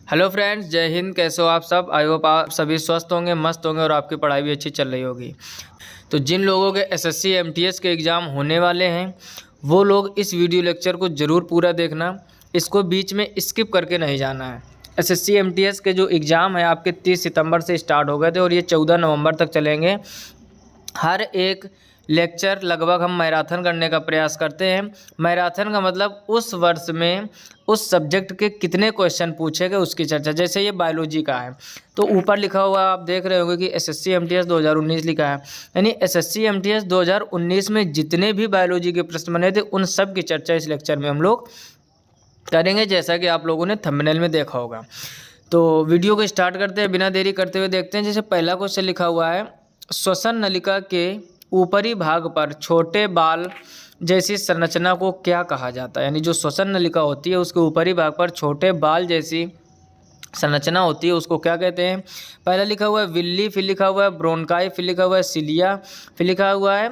Hello friends, जय हिंद। कैसे हो आप सब? आई होप आप सभी स्वस्थ होंगे, मस्त होंगे और आपकी पढ़ाई भी अच्छी चल रही होगी। तो जिन लोगों के एसएससी एमटीएस के एग्ज़ाम होने वाले हैं वो लोग इस वीडियो लेक्चर को ज़रूर पूरा देखना। इसको बीच में स्किप करके नहीं जाना है। एसएससी एमटीएस के जो एग्ज़ाम है आपके 30 सितंबर से स्टार्ट हो गए थे और ये 14 नवंबर तक चलेंगे। हर एक लेक्चर लगभग हम मैराथन करने का प्रयास करते हैं। मैराथन का मतलब उस वर्ष में उस सब्जेक्ट के कितने क्वेश्चन पूछे गए उसकी चर्चा। जैसे ये बायोलॉजी का है तो ऊपर लिखा हुआ आप देख रहे होंगे कि एसएससी एमटीएस 2019 लिखा है, यानी एसएससी एमटीएस 2019 में जितने भी बायोलॉजी के प्रश्न बने थे उन सब की चर्चा इस लेक्चर में हम लोग करेंगे, जैसा कि आप लोगों ने थंबनेल में देखा होगा। तो वीडियो को स्टार्ट करते हैं, बिना देरी करते हुए देखते हैं। जैसे पहला क्वेश्चन लिखा हुआ है, श्वसन नलिका के ऊपरी भाग पर छोटे बाल जैसी संरचना को क्या कहा जाता है। यानी जो श्वसन नलिका होती है उसके ऊपरी भाग पर छोटे बाल जैसी संरचना होती है उसको क्या कहते हैं। पहला लिखा हुआ है विल्ली, फिर लिखा हुआ है ब्रोनकाई, फिर लिखा हुआ है सिलिया, फिर लिखा हुआ है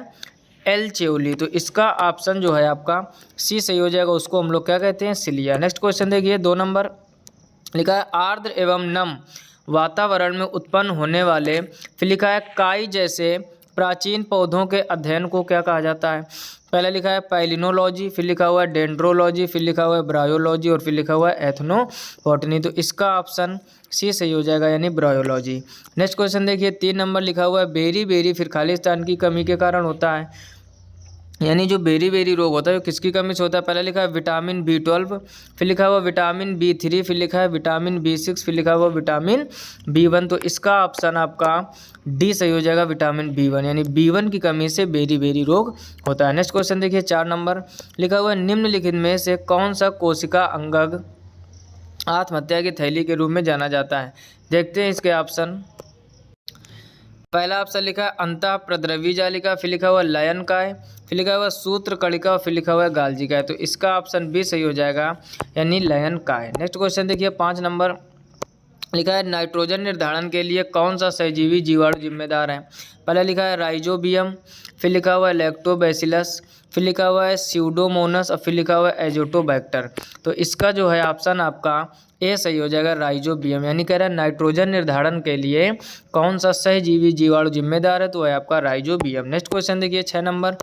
एल्वेओली। तो इसका ऑप्शन जो है आपका सी सही हो जाएगा, उसको हम लोग क्या कहते हैं, सिलिया। नेक्स्ट क्वेश्चन देखिए 2 नंबर लिखा है आर्द्र एवं नम वातावरण में उत्पन्न होने वाले, फिर लिखा है काई जैसे प्राचीन पौधों के अध्ययन को क्या कहा जाता है। पहला लिखा है पैलिनोलॉजी, फिर लिखा हुआ है डेंड्रोलॉजी, फिर लिखा हुआ है ब्रायोलॉजी और फिर लिखा हुआ है एथनोबॉटनी। तो इसका ऑप्शन सी सही हो जाएगा, यानी ब्रायोलॉजी। नेक्स्ट क्वेश्चन देखिए 3 नंबर लिखा हुआ है बेरी बेरी फिर खालिस्तान की कमी के कारण होता है। यानी जो बेरी बेरी रोग होता है वो किसकी कमी से होता है। पहला लिखा है विटामिन B12, फिर लिखा हुआ विटामिन B3, फिर लिखा है विटामिन B6, फिर लिखा हुआ विटामिन B1। तो इसका ऑप्शन आपका डी सही हो जाएगा, विटामिन B1, यानी B1 की कमी से बेरी बेरी रोग होता है। नेक्स्ट क्वेश्चन देखिए 4 नंबर लिखा हुआ है निम्नलिखित में से कौन सा कोशिका अंगक आत्महत्या की थैली के रूप में जाना जाता है। देखते हैं इसके ऑप्शन। पहला ऑप्शन लिखा है अंतः प्रद्रवी जालिका, फिर लिखा हुआ लयन काय, फिर लिखा हुआ सूत्र कणिका और फिर लिखा हुआ गाल्जी काय। तो इसका ऑप्शन बी सही हो जाएगा, यानी लयन काय। नेक्स्ट क्वेश्चन देखिए 5 नंबर लिखा है नाइट्रोजन निर्धारण के लिए कौन सा सहजीवी जीवाणु जिम्मेदार है। पहला लिखा है राइजोबियम, फिर लिखा हुआ है लैक्टोबैसिलस, फिर लिखा हुआ है स्यूडोमोनस और फिर लिखा हुआ है एजोटोबैक्टर। तो इसका जो है ऑप्शन आपका ए सही हो जाएगा, राइजोबियम। यानी कह रहा है नाइट्रोजन निर्धारण के लिए कौन सा सहजीवी जीवाणु जिम्मेदार है, तो है आपका राइजोबियम। नेक्स्ट क्वेश्चन देखिए 6 नंबर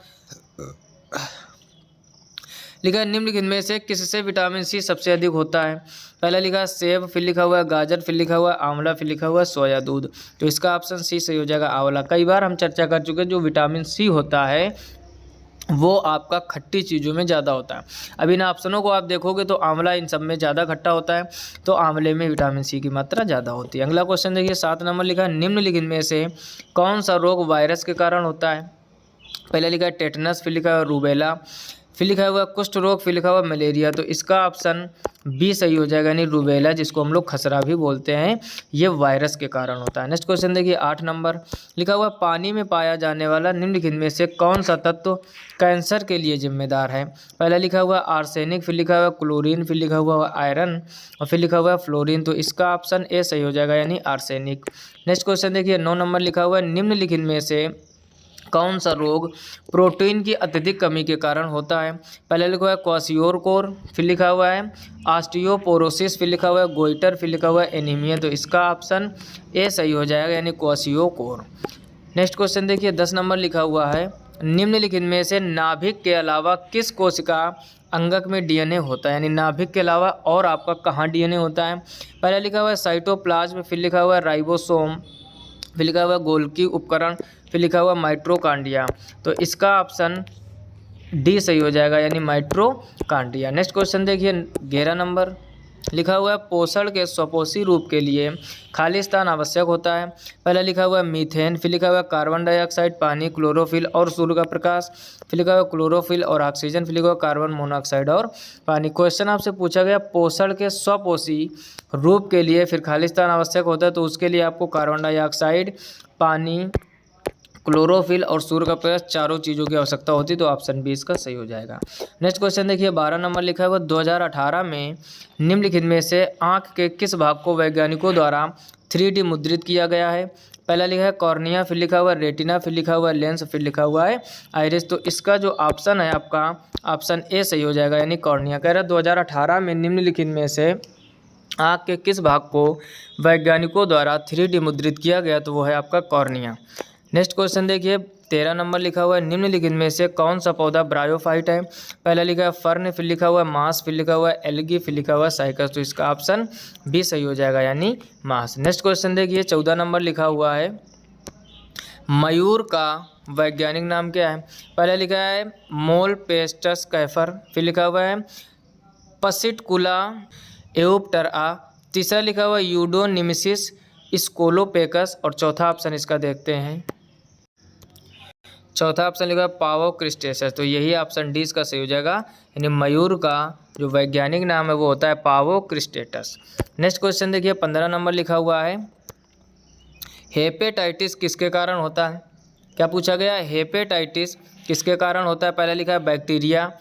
लिखा है निम्नलिखित में से किससे विटामिन सी सबसे अधिक होता है। पहला लिखा है सेब, फिर लिखा हुआ है गाजर, फिर लिखा हुआ है आंवला, फिर लिखा हुआ है सोया दूध। तो इसका ऑप्शन सी सही हो जाएगा, आंवला। कई बार हम चर्चा कर चुके हैं जो विटामिन सी होता है वो आपका खट्टी चीज़ों में ज़्यादा होता है। अब इन ऑप्शनों को आप देखोगे तो आंवला इन सब में ज़्यादा खट्टा होता है, तो आंवले में विटामिन सी की मात्रा ज़्यादा होती है। अगला क्वेश्चन देखिए 7 नंबर लिखा है निम्नलिखित में से कौन सा रोग वायरस के कारण होता है। पहला लिखा है टेटनस, फिर लिखा है रूबेला, फिर लिखा हुआ कुष्ठ रोग, फिर लिखा हुआ मलेरिया। तो इसका ऑप्शन बी सही हो जाएगा, यानी रूबेला, जिसको हम लोग खसरा भी बोलते हैं, ये वायरस के कारण होता है। नेक्स्ट क्वेश्चन देखिए 8 नंबर लिखा हुआ पानी में पाया जाने वाला निम्नलिखित में से कौन सा तत्व कैंसर के लिए जिम्मेदार है। पहला लिखा हुआ आर्सेनिक, फिर लिखा हुआ क्लोरीन, फिर लिखा हुआ आयरन और फिर लिखा हुआ फ्लोरीन। तो इसका ऑप्शन ए सही हो जाएगा, यानी आर्सेनिक। नेक्स्ट क्वेश्चन देखिए 9 नंबर लिखा हुआ है निम्नलिखित में से कौन सा रोग प्रोटीन की अत्यधिक कमी के कारण होता है। पहले लिखा हुआ है क्वाशियोरकोर, फिर लिखा हुआ है ऑस्टियोपोरोसिस, फिर लिखा हुआ है गोइटर, फिर लिखा हुआ है एनीमिया। तो इसका ऑप्शन ए सही हो जाएगा, यानी क्वाशियोरकोर। नेक्स्ट क्वेश्चन देखिए 10 नंबर लिखा हुआ है निम्नलिखित में से नाभिक के अलावा किस कोशिका अंगक में डीएनए होता है। यानी नाभिक के अलावा और आपका कहाँ डीएनए होता है। पहले लिखा हुआ है साइटोप्लाज्म, फिर लिखा हुआ है राइबोसोम, फिर लिखा हुआ गोल्गी उपकरण, फिर लिखा हुआ माइट्रोकांडिया। तो इसका ऑप्शन डी सही हो जाएगा, यानी माइट्रोकांडिया। नेक्स्ट क्वेश्चन देखिए 11 नंबर लिखा हुआ है पोषण के स्वपोषी रूप के लिए खालिस्तान आवश्यक होता है। पहला लिखा हुआ है मीथेन, फिर लिखा हुआ है कार्बन डाइऑक्साइड, पानी, क्लोरोफिल और सूर्य का प्रकाश, फिर लिखा हुआ है क्लोरोफिल और ऑक्सीजन, फिर लिखा हुआ कार्बन मोनोऑक्साइड और पानी। क्वेश्चन आपसे पूछा गया पोषण के स्वपोषी रूप के लिए फिर खालिस्तान आवश्यक होता है, तो उसके लिए आपको कार्बन डाइऑक्साइड, पानी, क्लोरोफिल और सूर्य का प्रकाश चारों चीज़ों की आवश्यकता होती है। तो ऑप्शन बी इसका सही हो जाएगा। नेक्स्ट क्वेश्चन देखिए 12 नंबर लिखा हुआ 2018 में निम्नलिखित में से आँख के किस भाग को वैज्ञानिकों द्वारा 3D मुद्रित किया गया है। पहला लिखा है कॉर्निया, फिर लिखा हुआ है रेटिना, फिर लिखा हुआ है लेंस, फिर लिखा हुआ है आइरिस। तो इसका जो ऑप्शन है आपका ऑप्शन ए सही हो जाएगा, यानी कॉर्निया। कह रहा है 2018 में निम्नलिखित में से आँख के किस भाग को वैज्ञानिकों द्वारा 3D मुद्रित किया गया, तो वो है आपका कॉर्निया। नेक्स्ट क्वेश्चन देखिए 13 नंबर लिखा हुआ है निम्नलिखित में से कौन सा पौधा ब्रायोफाइट है। पहला लिखा है फर्न, फिर लिखा हुआ है मास, फिर लिखा हुआ है एल्गी, फिर लिखा हुआ है साइकस। तो इसका ऑप्शन बी सही हो जाएगा, यानी मास। नेक्स्ट क्वेश्चन देखिए 14 नंबर लिखा हुआ है मयूर का वैज्ञानिक नाम क्या है। पहला लिखा है मोलपेस्टस कैफर, फिर लिखा हुआ है पसिटकुला एओप्टरा, तीसरा लिखा हुआ है यूडोनिमिसिस स्कोलोपेकस, और चौथा ऑप्शन इसका देखते हैं। चौथा ऑप्शन लिखा है पावोक्रिस्टेसस। तो यही ऑप्शन डी इसका सही हो जाएगा, यानी मयूर का जो वैज्ञानिक नाम है वो होता है पावोक्रिस्टेटस। नेक्स्ट क्वेश्चन देखिए 15 नंबर लिखा हुआ है हेपेटाइटिस किसके कारण होता है। क्या पूछा गया है, हेपेटाइटिस किसके कारण होता है। पहला लिखा है बैक्टीरिया,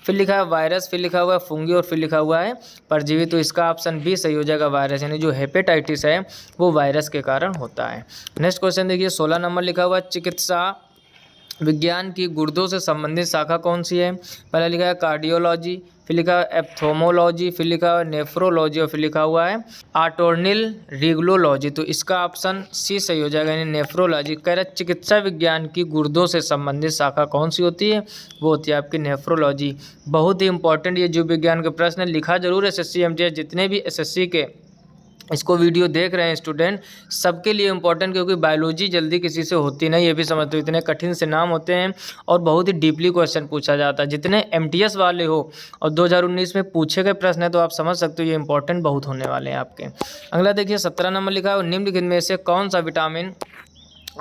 फिर लिखा है वायरस, फिर लिखा हुआ है फंगी, और फिर लिखा हुआ है परजीवी। तो इसका ऑप्शन बी सही हो जाएगा, वायरस, यानी जो हेपेटाइटिस है वो वायरस के कारण होता है। नेक्स्ट क्वेश्चन देखिए 16 नंबर लिखा हुआ है चिकित्सा विज्ञान की गुर्दों से संबंधित शाखा कौन सी है। पहला लिखा है कार्डियोलॉजी, फिर लिखा है एप्थोमोलॉजी, फिर लिखा है नेफ्रोलॉजी, और फिर लिखा हुआ है आटोर्निल रिगुलोलॉजी। तो इसका ऑप्शन सी सही हो जाएगा, यानी नेफ्रोलॉजी। कह रहा है चिकित्सा विज्ञान की गुर्दों से संबंधित शाखा कौन सी होती है, वो होती है आपकी नेफ्रोलॉजी। बहुत ही इंपॉर्टेंट ये जीव विज्ञान के प्रश्न लिखा जरूर SSC MTS जितने भी SSC के इसको वीडियो देख रहे हैं स्टूडेंट, सबके लिए इंपॉर्टेंट, क्योंकि बायोलॉजी जल्दी किसी से होती नहीं, ये भी समझते हो। इतने कठिन से नाम होते हैं और बहुत ही डीपली क्वेश्चन पूछा जाता है। जितने MTS वाले हो और 2019 में पूछे गए प्रश्न है, तो आप समझ सकते हो ये इंपॉर्टेंट बहुत होने वाले हैं आपके। अगला देखिए 17 नंबर लिखा है निम्नलिखित में से कौन सा विटामिन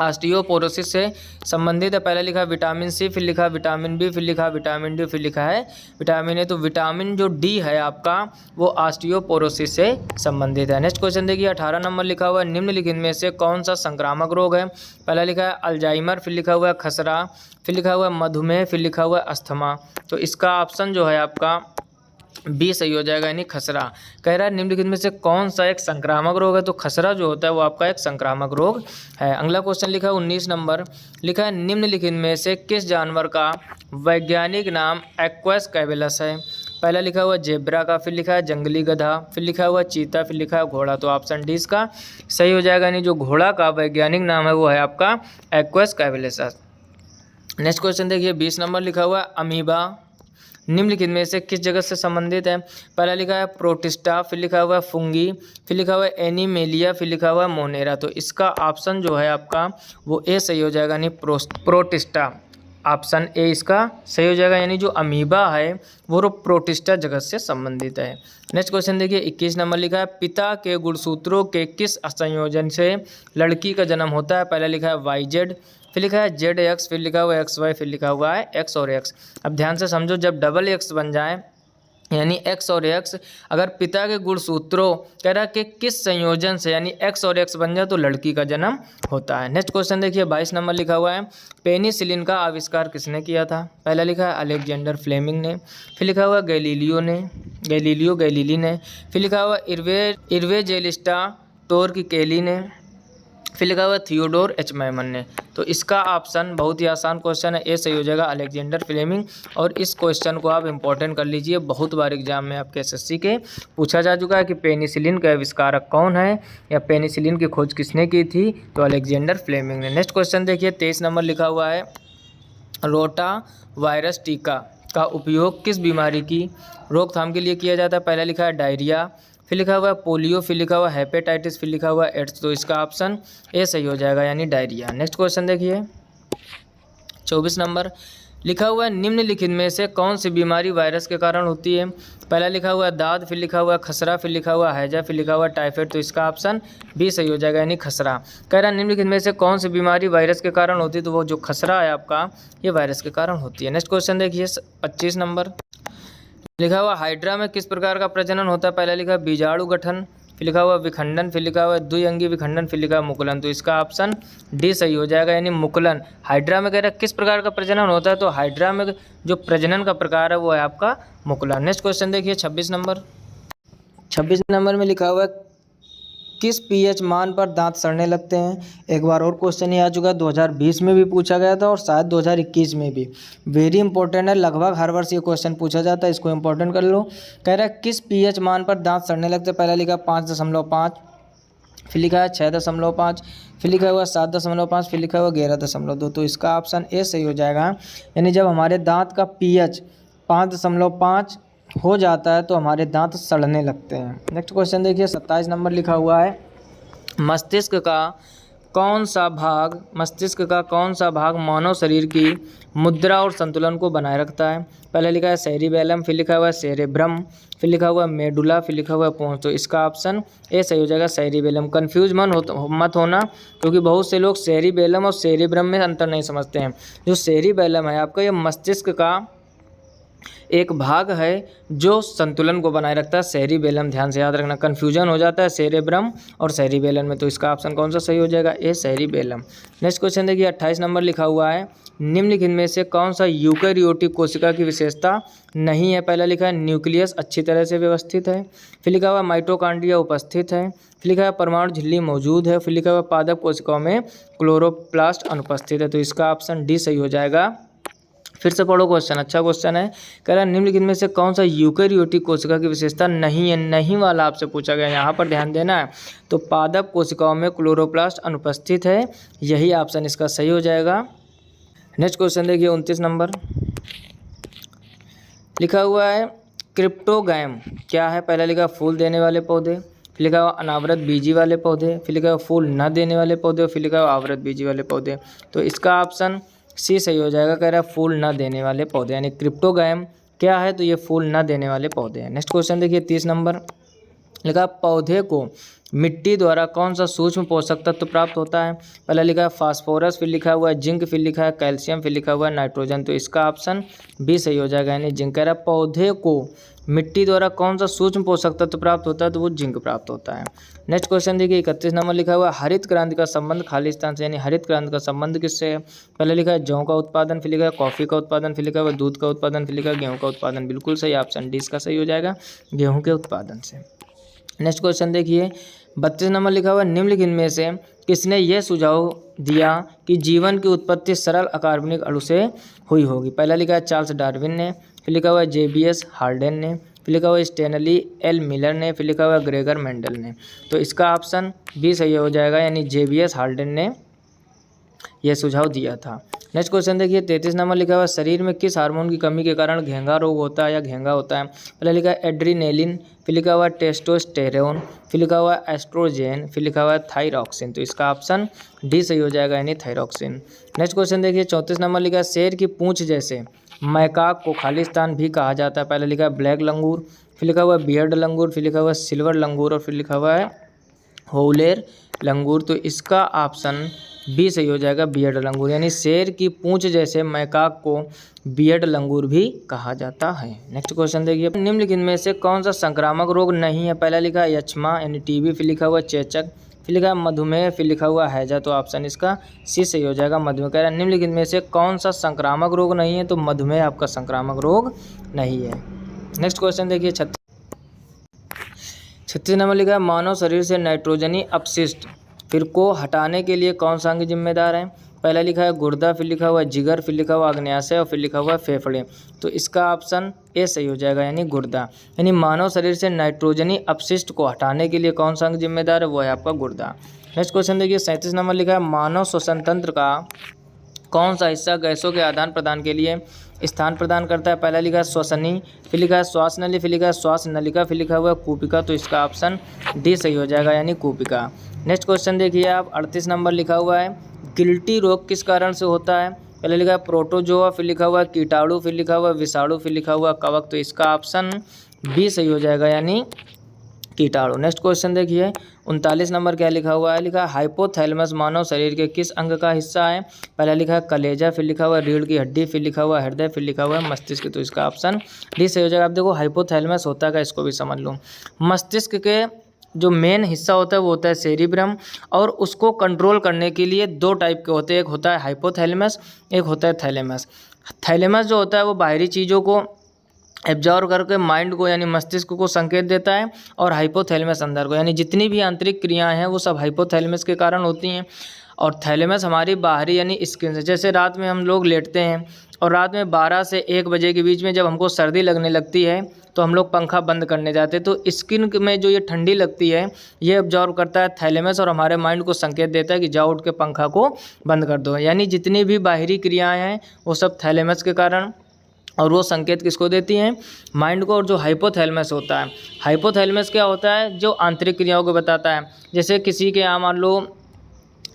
ऑस्टियोपोरोसिस से संबंधित है। पहला लिखा है विटामिन सी, फिर लिखा है विटामिन बी, फिर लिखा है विटामिन डी, फिर लिखा है विटामिन ए। तो विटामिन जो डी है आपका वो ऑस्टियोपोरोसिस से संबंधित है। नेक्स्ट क्वेश्चन देखिए 18 नंबर लिखा हुआ है निम्नलिखित में से कौन सा संक्रामक रोग है। पहला लिखा है अल्जाइमर, फिर लिखा हुआ है खसरा, फिर लिखा हुआ है मधुमेह, फिर लिखा हुआ है अस्थमा। तो इसका ऑप्शन जो है आपका बी सही हो जाएगा, यानी खसरा। कह रहा है निम्नलिखित में से कौन सा एक संक्रामक रोग है, तो खसरा जो होता है वो आपका एक संक्रामक रोग है। अगला क्वेश्चन लिखा है 19 नंबर लिखा है निम्नलिखित में से किस जानवर का वैज्ञानिक नाम एक्वस कैवेलस है। पहला लिखा हुआ जेब्रा का, फिर लिखा है जंगली गधा, फिर लिखा हुआ चीता, फिर लिखा है घोड़ा। तो ऑप्शन डी इसका सही हो जाएगा, यानी जो घोड़ा का वैज्ञानिक नाम है वो है आपका एक्वस कैवेलस। नेक्स्ट क्वेश्चन देखिए 20 नंबर लिखा हुआ है अमीबा निम्नलिखित में से किस जगत से संबंधित है। पहला लिखा है प्रोटिस्टा, फिर लिखा हुआ है फुंगी, फिर लिखा हुआ है एनीमेलिया, फिर लिखा हुआ है मोनेरा। तो इसका ऑप्शन जो है आपका वो ए सही हो जाएगा, यानी प्रोटिस्टा। ऑप्शन ए इसका सही हो जाएगा, यानी जो अमीबा है वो प्रोटिस्टा जगत से संबंधित है। नेक्स्ट क्वेश्चन देखिए 21 नंबर लिखा है पिता के गुणसूत्रों के किस संयोजन से लड़की का जन्म होता है। पहला लिखा है YZ, फिर लिखा है ZX, फिर लिखा हुआ है XY, फिर लिखा हुआ है X और X। अब ध्यान से समझो, जब डबल X बन जाए यानी X और X, अगर पिता के गुणसूत्रों कह रहा है कि किस संयोजन से यानी X और X बन जाए तो लड़की का जन्म होता है। नेक्स्ट क्वेश्चन देखिए 22 नंबर लिखा हुआ है पेनिसिलिन का आविष्कार किसने किया था। पहला लिखा है अलेक्जेंडर फ्लेमिंग ने, फिर लिखा हुआ गैलीलियो गैलीली ने, फिर लिखा हुआ इर्वेजेलिस्टा टोरकिकेली ने, फिर लिखा हुआ थियोडोर एच मैमन ने। तो इसका ऑप्शन बहुत ही आसान क्वेश्चन है, ए सही हो जाएगा अलेक्जेंडर फ्लेमिंग। और इस क्वेश्चन को आप इंपॉर्टेंट कर लीजिए, बहुत बार एग्जाम में आपके SSC के पूछा जा चुका है कि पेनिसिलिन का आविष्कारक कौन है या पेनिसिलिन की खोज किसने की थी, तो अलेक्जेंडर फ्लेमिंग ने। नेक्स्ट क्वेश्चन देखिए 23 नंबर लिखा हुआ है रोटा वायरस टीका का उपयोग किस बीमारी की रोकथाम के लिए किया जाता है। पहला लिखा है डायरिया, फिर लिखा हुआ है पोलियो, फिर लिखा हुआ है हेपेटाइटिस, फिर लिखा हुआ है एड्स। तो इसका ऑप्शन ए सही हो जाएगा, यानी डायरिया। नेक्स्ट क्वेश्चन देखिए 24 नंबर लिखा हुआ है निम्नलिखित में से कौन सी बीमारी वायरस के कारण होती है। पहला लिखा हुआ है दाद, फिर लिखा हुआ है खसरा, फिर लिखा हुआ है हैजा, फिर लिखा हुआ है टाइफाइड। तो इसका ऑप्शन बी सही हो जाएगा, यानी खसरा। कह रहा है निम्नलिखित में से कौन सी बीमारी वायरस के कारण होती है, तो वो जो खसरा है आपका ये वायरस के कारण होती है। नेक्स्ट क्वेश्चन देखिए 25 नंबर लिखा हुआ हाइड्रा में किस प्रकार का प्रजनन होता है। पहला लिखा है बीजाणु गठन, फिर लिखा हुआ विखंडन, फिर लिखा हुआ द्विअंगी विखंडन, फिर लिखा हुआ मुकुलन। तो इसका ऑप्शन डी सही हो जाएगा, यानी मुकुलन। हाइड्रा में कह रहा है किस प्रकार का प्रजनन होता है, तो हाइड्रा में जो प्रजनन का प्रकार है वो है आपका मुकुलन। नेक्स्ट क्वेश्चन देखिए 26 नंबर में लिखा हुआ है किस पीएच मान पर दांत सड़ने लगते हैं। एक बार और क्वेश्चन ये आ चुका है, 2020 में भी पूछा गया था और शायद 2021 में भी। वेरी इंपॉर्टेंट है, लगभग हर वर्ष ये क्वेश्चन पूछा जाता है, इसको इंपॉर्टेंट कर लो। कह रहा है किस पीएच मान पर दांत सड़ने लगते हैं। पहला लिखा 5.5, फिर लिखा है 6.5, फिर लिखा हुआ 7.5, फिर लिखा हुआ 11.2। तो इसका ऑप्शन ए सही हो जाएगा। यानी जब हमारे दांत का पीएच 5.5 हो जाता है तो हमारे दांत सड़ने लगते हैं। नेक्स्ट क्वेश्चन देखिए, 27 नंबर लिखा हुआ है, मस्तिष्क का कौन सा भाग मानव शरीर की मुद्रा और संतुलन को बनाए रखता है। पहले लिखा है सेरिबेलम, फिर लिखा हुआ है सेरेब्रम, फिर लिखा हुआ है मेडुला, फिर लिखा हुआ है पोंस। तो इसका ऑप्शन ए सही हो जाएगा, सेरिबेलम। कन्फ्यूज मत होना, क्योंकि बहुत से लोग सेरिबेलम और सेरिब्रम में अंतर नहीं समझते हैं। जो सेरिबेलम है आपका, ये मस्तिष्क का एक भाग है जो संतुलन को बनाए रखता है। सेरिबेलम, ध्यान से याद रखना, कन्फ्यूजन हो जाता है सेरेब्रम और सेरिबेलम में। तो इसका ऑप्शन कौन सा सही हो जाएगा, ए सेरिबेलम। नेक्स्ट क्वेश्चन देखिए, 28 नंबर लिखा हुआ है, निम्नलिखित में से कौन सा यूकेरियोटिक कोशिका की विशेषता नहीं है। पहला लिखा है न्यूक्लियस अच्छी तरह से व्यवस्थित है, फिर लिखा हुआ माइटोकॉन्ड्रिया उपस्थित है, फिर लिखा है परमाणु झिल्ली मौजूद है, फिर लिखा हुआ पादप कोशिकाओं में क्लोरोप्लास्ट अनुपस्थित है। तो इसका ऑप्शन डी सही हो जाएगा। फिर से पढ़ो क्वेश्चन, अच्छा क्वेश्चन है। कह रहा है निम्नलिखित में से कौन सा यूकेरियोटिक कोशिका की विशेषता नहीं है। नहीं वाला आपसे पूछा गया, यहाँ पर ध्यान देना है। तो पादप कोशिकाओं में क्लोरोप्लास्ट अनुपस्थित है, यही ऑप्शन इसका सही हो जाएगा। नेक्स्ट क्वेश्चन देखिए, 29 नंबर लिखा हुआ है, क्रिप्टोगैम क्या है। पहला लिखा फूल देने वाले पौधे, फिर लिखा हुआ अनावृत बीजी वाले पौधे, फिर लिखा हुआ फूल न देने वाले पौधे, फिर लिखा हुआ आवृत बीजी वाले पौधे। तो इसका ऑप्शन सी सही हो जाएगा। कह रहा है फूल न देने वाले पौधे, यानी क्रिप्टोगैम क्या है, तो ये फूल न देने वाले पौधे हैं। नेक्स्ट क्वेश्चन देखिए, 30 नंबर लिखा, पौधे को मिट्टी द्वारा कौन सा सूक्ष्म पोषक तत्व प्राप्त होता है। पहला लिखा है फास्फोरस, फिर लिखा हुआ है जिंक, फिर लिखा है कैल्शियम, फिर लिखा हुआ है नाइट्रोजन। तो इसका ऑप्शन बी सही हो जाएगा, यानी जिंक। कह रहा है पौधे को मिट्टी द्वारा कौन सा सूक्ष्म पोषक तत्व प्राप्त होता है, तो वो जिंक प्राप्त होता है। नेक्स्ट क्वेश्चन देखिए, 31 नंबर लिखा हुआ है, हरित क्रांति का संबंध खालिस्तान से, यानी हरित क्रांति का संबंध किससे है। पहले लिखा है जौ का उत्पादन, फिर लिखा है कॉफी का उत्पादन, फिर लिखा हुआ है दूध का उत्पादन, फिर लिखा है गेहूं का उत्पादन। बिल्कुल सही, ऑप्शन डी इसका सही हो जाएगा, गेहूं के उत्पादन से। नेक्स्ट क्वेश्चन देखिए, 32 नंबर लिखा हुआ है, निम्नलिखित में से किसने यह सुझाव दिया कि जीवन की उत्पत्ति सरल अकार्बनिक अणु से हुई होगी। पहला लिखा है चार्ल्स डार्विन ने, फिर लिखा हुआ है जेबीएस हार्डेन ने, फिर लिखा हुआ है स्टेनली एल मिलर ने, फिर लिखा हुआ है ग्रेगर मेंडल ने। तो इसका ऑप्शन बी सही हो जाएगा, यानी जेबीएस हार्डेन ने यह सुझाव दिया था। नेक्स्ट क्वेश्चन देखिए, 33 नंबर लिखा हुआ है, शरीर में किस हार्मोन की कमी के कारण घेंगा रोग होता है या घेंगा होता है। पहले लिखा है एड्रीनेलिन, फिर लिखा हुआ है टेस्टोस्टेरोन, फिर लिखा हुआ है एस्ट्रोजेन, फिर लिखा हुआ है थायरॉक्सिन। तो इसका ऑप्शन डी सही हो जाएगा, यानी थायरॉक्सिन। नेक्स्ट क्वेश्चन देखिए, 34 नंबर लिखा है, शेर की पूंछ जैसे मैकाक को खालिस्तान भी कहा जाता है। पहले लिखा है ब्लैक लंगूर, फिर लिखा हुआ है बियर्ड लंगूर, फिर लिखा हुआ है सिल्वर लंगूर, और फिर लिखा हुआ है होलेर लंगूर। तो इसका ऑप्शन बी सही हो जाएगा, बियर्ड लंगूर, यानी शेर की पूंछ जैसे मैकाक को बियर्ड लंगूर भी कहा जाता है। नेक्स्ट क्वेश्चन देखिए, निम्नलिखित में से कौन सा संक्रामक रोग नहीं है। पहला लिखा है यक्ष्मा यानी टीबी, फिर लिखा हुआ चेचक, फिर लिखा है मधुमेह, फिर लिखा हुआ हैजा। तो ऑप्शन इसका सी सही हो जाएगा, मधुमेह। कह रहा है निम्नलिखित में से कौन सा संक्रामक रोग नहीं है, तो मधुमेह आपका संक्रामक रोग नहीं है। नेक्स्ट क्वेश्चन देखिए, 36 नंबर लिखा है, मानव शरीर से नाइट्रोजनी अपशिष्ट फिर को हटाने के लिए कौन सा अंग जिम्मेदार है। पहला लिखा है गुर्दा, फिर लिखा हुआ है जिगर, फिर लिखा हुआ अग्न्याशय, और फिर लिखा हुआ है फेफड़े। तो इसका ऑप्शन ए सही हो जाएगा, यानी गुर्दा। यानी मानव शरीर से नाइट्रोजनी अपशिष्ट को हटाने के लिए कौन सा अंग जिम्मेदार है, वो है आपका गुर्दा। नेक्स्ट क्वेश्चन देखिए, 37 नंबर लिखा है, मानव श्वसन तंत्र का कौन सा हिस्सा गैसों के आदान प्रदान के लिए स्थान प्रदान करता है। पहला लिखा है श्वसनी, फिर लिखा है श्वास नली, फिर लिखा है श्वास नलिका, फिर लिखा हुआ है कूपिका। तो इसका ऑप्शन डी सही हो जाएगा, यानी कूपिका। नेक्स्ट क्वेश्चन देखिए आप, 38 नंबर लिखा हुआ है, गिल्टी रोग किस कारण से होता है। पहले लिखा है प्रोटोजोआ, फिर लिखा हुआ है कीटाणु, फिर लिखा हुआ है विषाणु, फिर लिखा हुआ है कवक। तो इसका ऑप्शन बी सही हो जाएगा, यानी कीटाणु। नेक्स्ट क्वेश्चन देखिए, 39 नंबर क्या लिखा हुआ है, लिखा है हाइपोथैलेमस मानव शरीर के किस अंग का हिस्सा है। पहला लिखा है कलेजा, फिर लिखा हुआ है रीढ़ की हड्डी, फिर लिखा हुआ है हृदय, फिर लिखा हुआ है मस्तिष्क। तो इसका ऑप्शन डी सही हो जाएगा। आप देखो हाइपोथैलेमस होता है, इसको भी समझ लो। मस्तिष्क के जो मेन हिस्सा होता है वो होता है सेरिब्रम, और उसको कंट्रोल करने के लिए दो टाइप के होते हैं, एक होता है हाइपोथैलेमस, एक होता है थैलेमस। थैलेमस जो होता है वो बाहरी चीज़ों को एब्जॉर्व करके माइंड को यानी मस्तिष्क को संकेत देता है, और हाइपोथैलेमस अंदर को, यानी जितनी भी आंतरिक क्रियाएं हैं वो सब हाइपोथैलेमस के कारण होती हैं। और थैलेमस हमारी बाहरी यानी स्किन से, जैसे रात में हम लोग लेटते हैं और रात में 12 से 1 बजे के बीच में जब हमको सर्दी लगने लगती है तो हम लोग पंखा बंद करने जाते हैं, तो स्किन में जो ये ठंडी लगती है ये ऑब्जॉर्व करता है थैलेमस और हमारे माइंड को संकेत देता है कि जाओ उठ के पंखा को बंद कर दो। यानी जितनी भी बाहरी क्रियाएं हैं वो सब थैलेमस के कारण, और वो संकेत किसको देती हैं, माइंड को। और जो हाइपोथैलेमस होता है, हाइपोथैलेमस क्या होता है, जो आंतरिक क्रियाओं को बताता है। जैसे किसी के यहाँ मान लो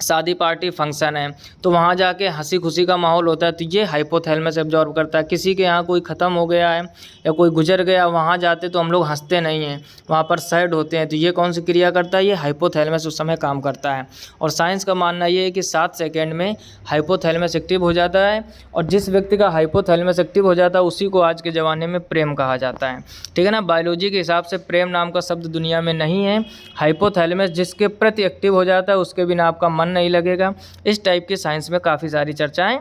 शादी पार्टी फंक्शन है तो वहाँ जाके हंसी खुशी का माहौल होता है, तो ये हाइपोथैलेमस एब्जॉर्व करता है। किसी के यहाँ कोई ख़त्म हो गया है या कोई गुजर गया, वहाँ जाते तो हम लोग हंसते नहीं हैं, वहाँ पर सैड होते हैं, तो ये कौन सी क्रिया करता है, ये हाइपोथैलेमस उस समय काम करता है। और साइंस का मानना ये है कि 7 सेकेंड में हाइपोथैलेमस एक्टिव हो जाता है, और जिस व्यक्ति का हाइपोथैलेमस एक्टिव हो जाता है उसी को आज के ज़माने में प्रेम कहा जाता है। ठीक है ना, बायोलॉजी के हिसाब से प्रेम नाम का शब्द दुनिया में नहीं है। हाइपोथैलेमस जिसके प्रति एक्टिव हो जाता है उसके बिना आपका मन नहीं लगेगा। इस टाइप की साइंस में काफ़ी सारी चर्चाएं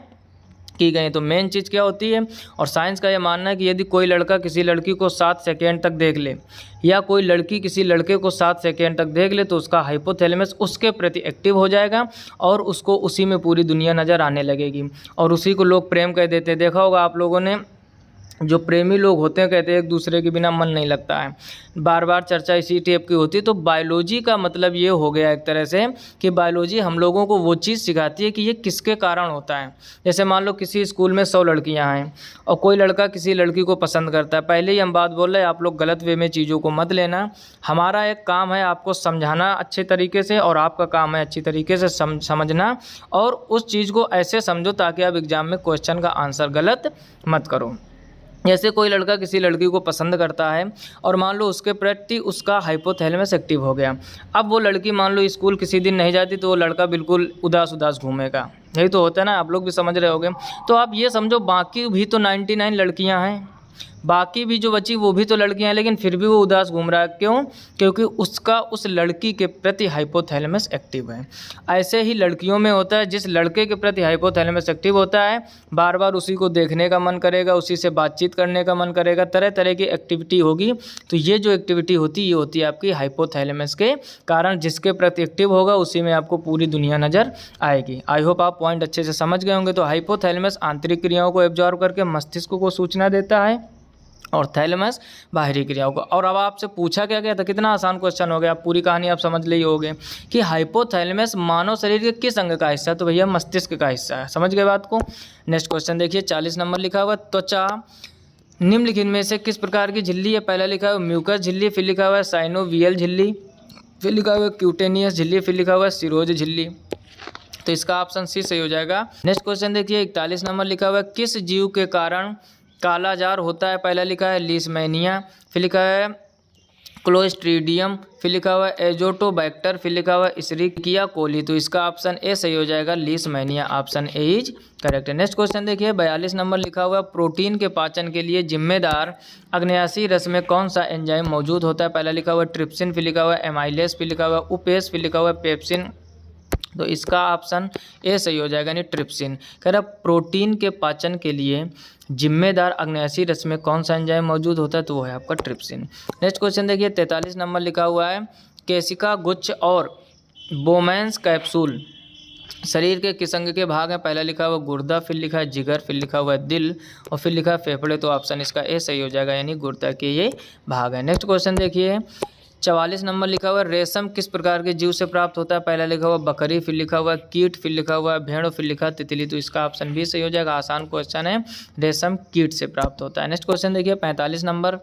की गई। तो मेन चीज़ क्या होती है, और साइंस का यह मानना है कि यदि कोई लड़का किसी लड़की को 7 सेकेंड तक देख ले, या कोई लड़की किसी लड़के को 7 सेकेंड तक देख ले, तो उसका हाइपोथैलेमस उसके प्रति एक्टिव हो जाएगा और उसको उसी में पूरी दुनिया नज़र आने लगेगी, और उसी को लोग प्रेम कह देते हैं। देखा होगा आप लोगों ने, जो प्रेमी लोग होते हैं कहते हैं एक दूसरे के बिना मन नहीं लगता है, बार बार चर्चा इसी टाइप की होती है। तो बायोलॉजी का मतलब ये हो गया एक तरह से कि बायोलॉजी हम लोगों को वो चीज़ सिखाती है कि ये किसके कारण होता है। जैसे मान लो किसी स्कूल में 100 लड़कियां हैं और कोई लड़का किसी लड़की को पसंद करता है, पहले ही हम बात बोल रहे हैं, आप लोग गलत वे में चीज़ों को मत लेना। हमारा एक काम है आपको समझाना अच्छे तरीके से, और आपका काम है अच्छी तरीके से समझना, और उस चीज़ को ऐसे समझो ताकि आप एग्ज़ाम में क्वेश्चन का आंसर गलत मत करो। जैसे कोई लड़का किसी लड़की को पसंद करता है और मान लो उसके प्रति उसका हाइपोथैलेमस एक्टिव हो गया। अब वो लड़की मान लो स्कूल किसी दिन नहीं जाती तो वो लड़का बिल्कुल उदास उदास घूमेगा। यही तो होता है ना, आप लोग भी समझ रहे होंगे। तो आप ये समझो बाकी भी तो 99 लड़कियां हैं, बाकी भी जो बची वो भी तो लड़कियां हैं, लेकिन फिर भी वो उदास घूम रहा है। क्यों? क्योंकि उसका उस लड़की के प्रति हाइपोथैलेमस एक्टिव है। ऐसे ही लड़कियों में होता है, जिस लड़के के प्रति हाइपोथैलेमस एक्टिव होता है बार बार उसी को देखने का मन करेगा, उसी से बातचीत करने का मन करेगा, तरह तरह की एक्टिविटी होगी। तो ये जो एक्टिविटी होती है ये होती है आपकी हाइपोथैलेमस के कारण। जिसके प्रति एक्टिव होगा उसी में आपको पूरी दुनिया नज़र आएगी। आई होप आप पॉइंट अच्छे से समझ गए होंगे। तो हाइपोथैलेमस आंतरिक क्रियाओं को एब्जॉर्व करके मस्तिष्क को सूचना देता है, और थैलेमस बाहरी क्रियाओं को। और अब आपसे पूछा क्या गया था, कितना आसान क्वेश्चन हो गया, आप पूरी कहानी आप समझ ली होगे कि हाइपोथैलेमस मानव शरीर के किस अंग का हिस्सा है, तो भैया मस्तिष्क का हिस्सा है। समझ गए बात को। नेक्स्ट क्वेश्चन देखिए, 40 नंबर लिखा हुआ त्वचा निम्नलिखित में से किस प्रकार की झिल्ली है। पहला लिखा हुआ म्यूकस झिल्ली, फिर लिखा हुआ है साइनोवियल झिल्ली, फिर लिखा हुआ है क्यूटेनियस झिल्ली, फिर लिखा हुआ है सिरोज झिल्ली। तो इसका ऑप्शन सी सही हो जाएगा। नेक्स्ट क्वेश्चन देखिए, 41 नंबर लिखा हुआ है किस जीव के कारण काला जार होता है। पहला लिखा है लीशमैनिया, फिर लिखा है क्लोस्ट्रीडियम, फिर लिखा हुआ है एजोटोबैक्टर, फिर लिखा हुआ है इशरिकिया कोली। तो इसका ऑप्शन ए सही हो जाएगा, Leishmania. Option A is correct है। नेक्स्ट क्वेश्चन देखिए, 42 नंबर लिखा हुआ है प्रोटीन के पाचन के लिए जिम्मेदार अग्न्याशी रस में कौन सा एंजाइम मौजूद होता है। पहला लिखा हुआ है ट्रिप्सिन, फिर लिखा हुआ है एमाइलेस, फिर लिखा हुआ है उपेस, फिर लिखा हुआ है पेप्सिन। तो इसका ऑप्शन ए सही हो जाएगा, यानी ट्रिप्सिन। कह रहा प्रोटीन के पाचन के लिए जिम्मेदार अग्न्याशी रस में कौन सा एंजाइम मौजूद होता है, तो वो है आपका ट्रिप्सिन। नेक्स्ट क्वेश्चन देखिए, 43 नंबर लिखा हुआ है केशिका गुच्छ और बोमैंस कैप्सूल शरीर के किस अंग के भाग हैं। पहला लिखा हुआ गुर्दा, फिर लिखा है जिगर, फिर लिखा हुआ है दिल, और फिर लिखा है फेफड़े। तो ऑप्शन इसका ए सही हो जाएगा, यानी गुर्दा के ये भाग है। नेक्स्ट क्वेश्चन देखिए, 44 नंबर लिखा हुआ है रेशम किस प्रकार के जीव से प्राप्त होता है। पहला लिखा हुआ बकरी, फिर लिखा हुआ कीट, फिर लिखा हुआ भेड़, और फिर लिखा तितली। तो इसका ऑप्शन भी सही हो जाएगा। आसान क्वेश्चन है, रेशम कीट से प्राप्त होता है। नेक्स्ट क्वेश्चन देखिए, 45 नंबर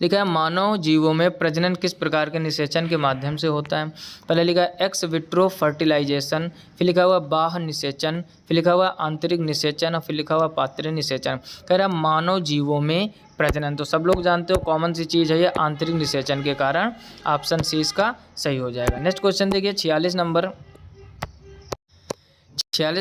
लिखा है मानव जीवों में प्रजनन किस प्रकार के निषेचन के माध्यम से होता है। पहले लिखा है एक्स विट्रो फर्टिलाइजेशन, फिर लिखा हुआ बाह्य निषेचन, फिर लिखा हुआ आंतरिक निषेचन, और फिर लिखा हुआ पात्रीय निषेचन। कह रहा मानव जीवों में प्रजनन, तो सब लोग जानते हो कॉमन सी चीज़ है ये, आंतरिक निषेचन के कारण। ऑप्शन सी इसका सही हो जाएगा। नेक्स्ट क्वेश्चन देखिए, 46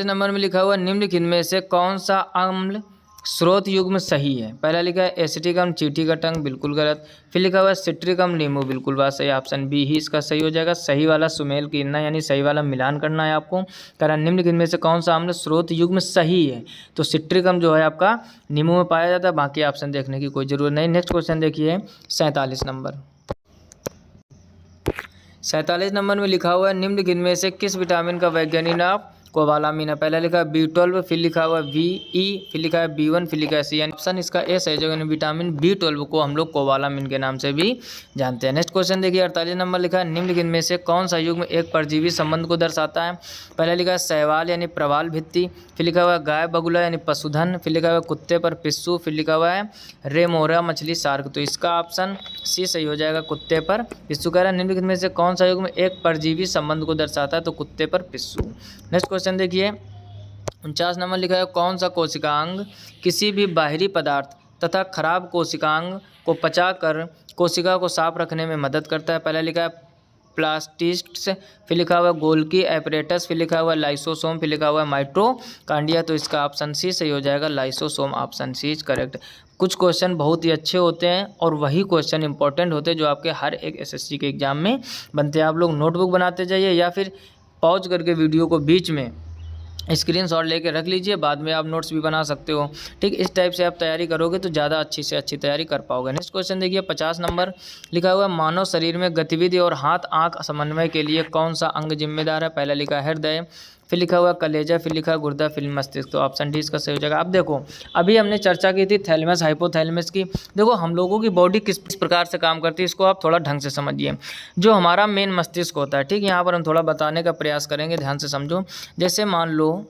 नंबर में लिखा हुआ निम्नलिखित में से कौन सा अम्ल स्रोत युग्म सही है। पहला लिखा है एसिटिकम चींटी का टंग, बिल्कुल गलत। फिर लिखा हुआ है सिट्रिकम नींबू, बिल्कुल बात सही, ऑप्शन बी ही इसका सही हो जाएगा। सही वाला सुमेल गिनना यानी सही वाला मिलान करना है आपको। करा निम्नलिखित में से कौन सा आम्ल स्रोत युग्म सही है, तो सिट्रिकम जो है आपका नींबू में पाया जाता है, बाकी ऑप्शन देखने की कोई जरूरत नहीं। नेक्स्ट क्वेश्चन देखिए 47 नंबर। 47 नंबर में लिखा हुआ है निम्नलिखित में से किस विटामिन का वैज्ञानिक नाम कोबालामिन है। पहला लिखा है B12, फिर लिखा हुआ है VE, फिर लिखा है B1, फिर लिखा है C, यानी ऑप्शन इसका एस है, जो विटामिन B12 को हम लोग कोबालामिन के नाम से भी जानते हैं। नेक्स्ट क्वेश्चन देखिए 48 नंबर लिखा है निम्नलिखित में से कौन सा युग्म एक परजीवी संबंध को दर्शाता है। पहला लिखा है शैवाल यानी प्रवाल भित्ति, फिर लिखा हुआ है गाय बगुला यानी पशुधन, फिर लिखा हुआ है कुत्ते पर पिस्सू, फिर लिखा हुआ है रेमोरा मछली शार्क, तो इसका ऑप्शन सी सही हो जाएगा, कुत्ते पर पिस्सू। कह रहा है निम्नलिखित में से कौन सा युग्म एक परजीवी संबंध को दर्शाता है, तो कुत्ते पर पिस्सू। नेक्स्ट क्वेश्चन देखिए 49 नंबर लिखा है कौन सा कोशिकांग किसी भी बाहरी पदार्थ तथा खराब कोशिकांग को पचाकर कोशिका को साफ रखने में मदद करता है। पहला लिखा है प्लास्टिड्स, फिर लिखा हुआ है गोल्गी एपरेटस, फिर लिखा हुआ है लाइसोसोम, फिर लिखा हुआ है माइटोकांडिया, तो इसका ऑप्शन सी सही हो जाएगा, lysosome, option C is correct. कुछ क्वेश्चन बहुत ही अच्छे होते हैं और वही क्वेश्चन इंपॉर्टेंट होते हैं जो आपके हर एक एसएससी के एग्जाम में बनते हैं। आप लोग नोटबुक बनाते जाइए या फिर पॉज करके वीडियो को बीच में स्क्रीनशॉट लेके रख लीजिए, बाद में आप नोट्स भी बना सकते हो। ठीक, इस टाइप से आप तैयारी करोगे तो ज़्यादा अच्छी से अच्छी तैयारी कर पाओगे। नेक्स्ट क्वेश्चन देखिए 50 नंबर लिखा हुआ है मानव शरीर में गतिविधि और हाथ आंख समन्वय के लिए कौन सा अंग जिम्मेदार है। पहला लिखा है हृदय, फिर लिखा हुआ कलेजा, फिर लिखा गुर्दा, फिर मस्तिष्क, तो ऑप्शन डी इसका सही हो जाएगा। अब देखो अभी हमने चर्चा की थी थैलेमस हाइपोथैलेमस की। देखो हम लोगों की बॉडी किस प्रकार से काम करती है इसको आप थोड़ा ढंग से समझिए। जो हमारा मेन मस्तिष्क होता है, ठीक, यहाँ पर हम थोड़ा बताने का प्रयास करेंगे, ध्यान से समझो। जैसे मान लो,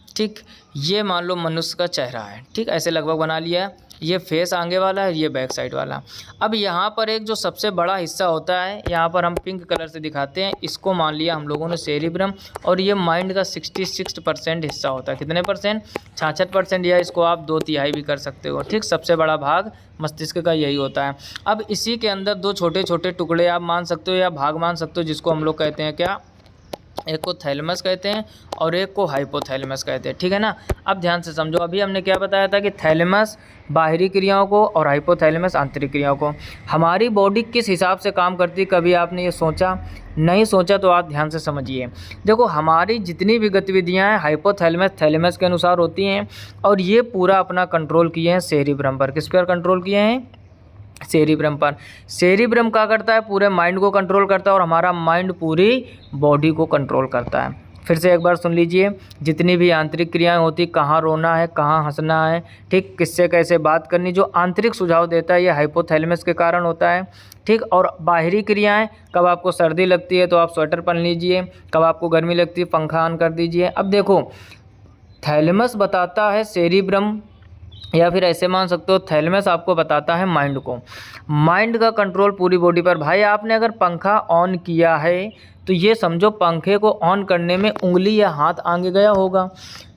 ठीक, ये मान लो मनुष्य का चेहरा है, ठीक, ऐसे लगभग बना लिया है। ये फेस आगे वाला है, ये बैक साइड वाला। अब यहाँ पर एक जो सबसे बड़ा हिस्सा होता है, यहाँ पर हम पिंक कलर से दिखाते हैं, इसको मान लिया हम लोगों ने सेरिब्रम, और ये माइंड का 66% हिस्सा होता है। कितने परसेंट? 66%, या इसको आप 2/3 भी कर सकते हो। ठीक, सबसे बड़ा भाग मस्तिष्क का यही होता है। अब इसी के अंदर दो छोटे छोटे टुकड़े आप मान सकते हो या भाग मान सकते हो, जिसको हम लोग कहते हैं क्या, एक को थैलेमस कहते हैं और एक को हाइपोथैलेमस कहते हैं। ठीक है ना। अब ध्यान से समझो, अभी हमने क्या बताया था कि थैलेमस बाहरी क्रियाओं को और हाइपोथैलेमस आंतरिक क्रियाओं को। हमारी बॉडी किस हिसाब से काम करती है, कभी आपने ये सोचा? नहीं सोचा तो आप ध्यान से समझिए। देखो हमारी जितनी भी गतिविधियां हैं हाइपोथैलेमस थैलेमस के अनुसार होती हैं, और ये पूरा अपना कंट्रोल किए हैं सेरिब्रम पर। किस पर कंट्रोल किए हैं? सेरिब्रम पर। सेरिब्रम क्या करता है? पूरे माइंड को कंट्रोल करता है, और हमारा माइंड पूरी बॉडी को कंट्रोल करता है। फिर से एक बार सुन लीजिए, जितनी भी आंतरिक क्रियाएं होती, कहाँ रोना है, कहाँ हंसना है, ठीक, किससे कैसे बात करनी, जो आंतरिक सुझाव देता है ये हाइपोथैलेमस के कारण होता है। ठीक, और बाहरी क्रियाएं, कब आपको सर्दी लगती है तो आप स्वेटर पहन लीजिए, कब आपको गर्मी लगती है पंखा ऑन कर दीजिए। अब देखो थैलेमस बताता है सेरिब्रम, या फिर ऐसे मान सकते हो थैलेमस आपको बताता है माइंड को। माइंड का कंट्रोल पूरी बॉडी पर। भाई आपने अगर पंखा ऑन किया है तो ये समझो पंखे को ऑन करने में उंगली या हाथ आगे गया होगा।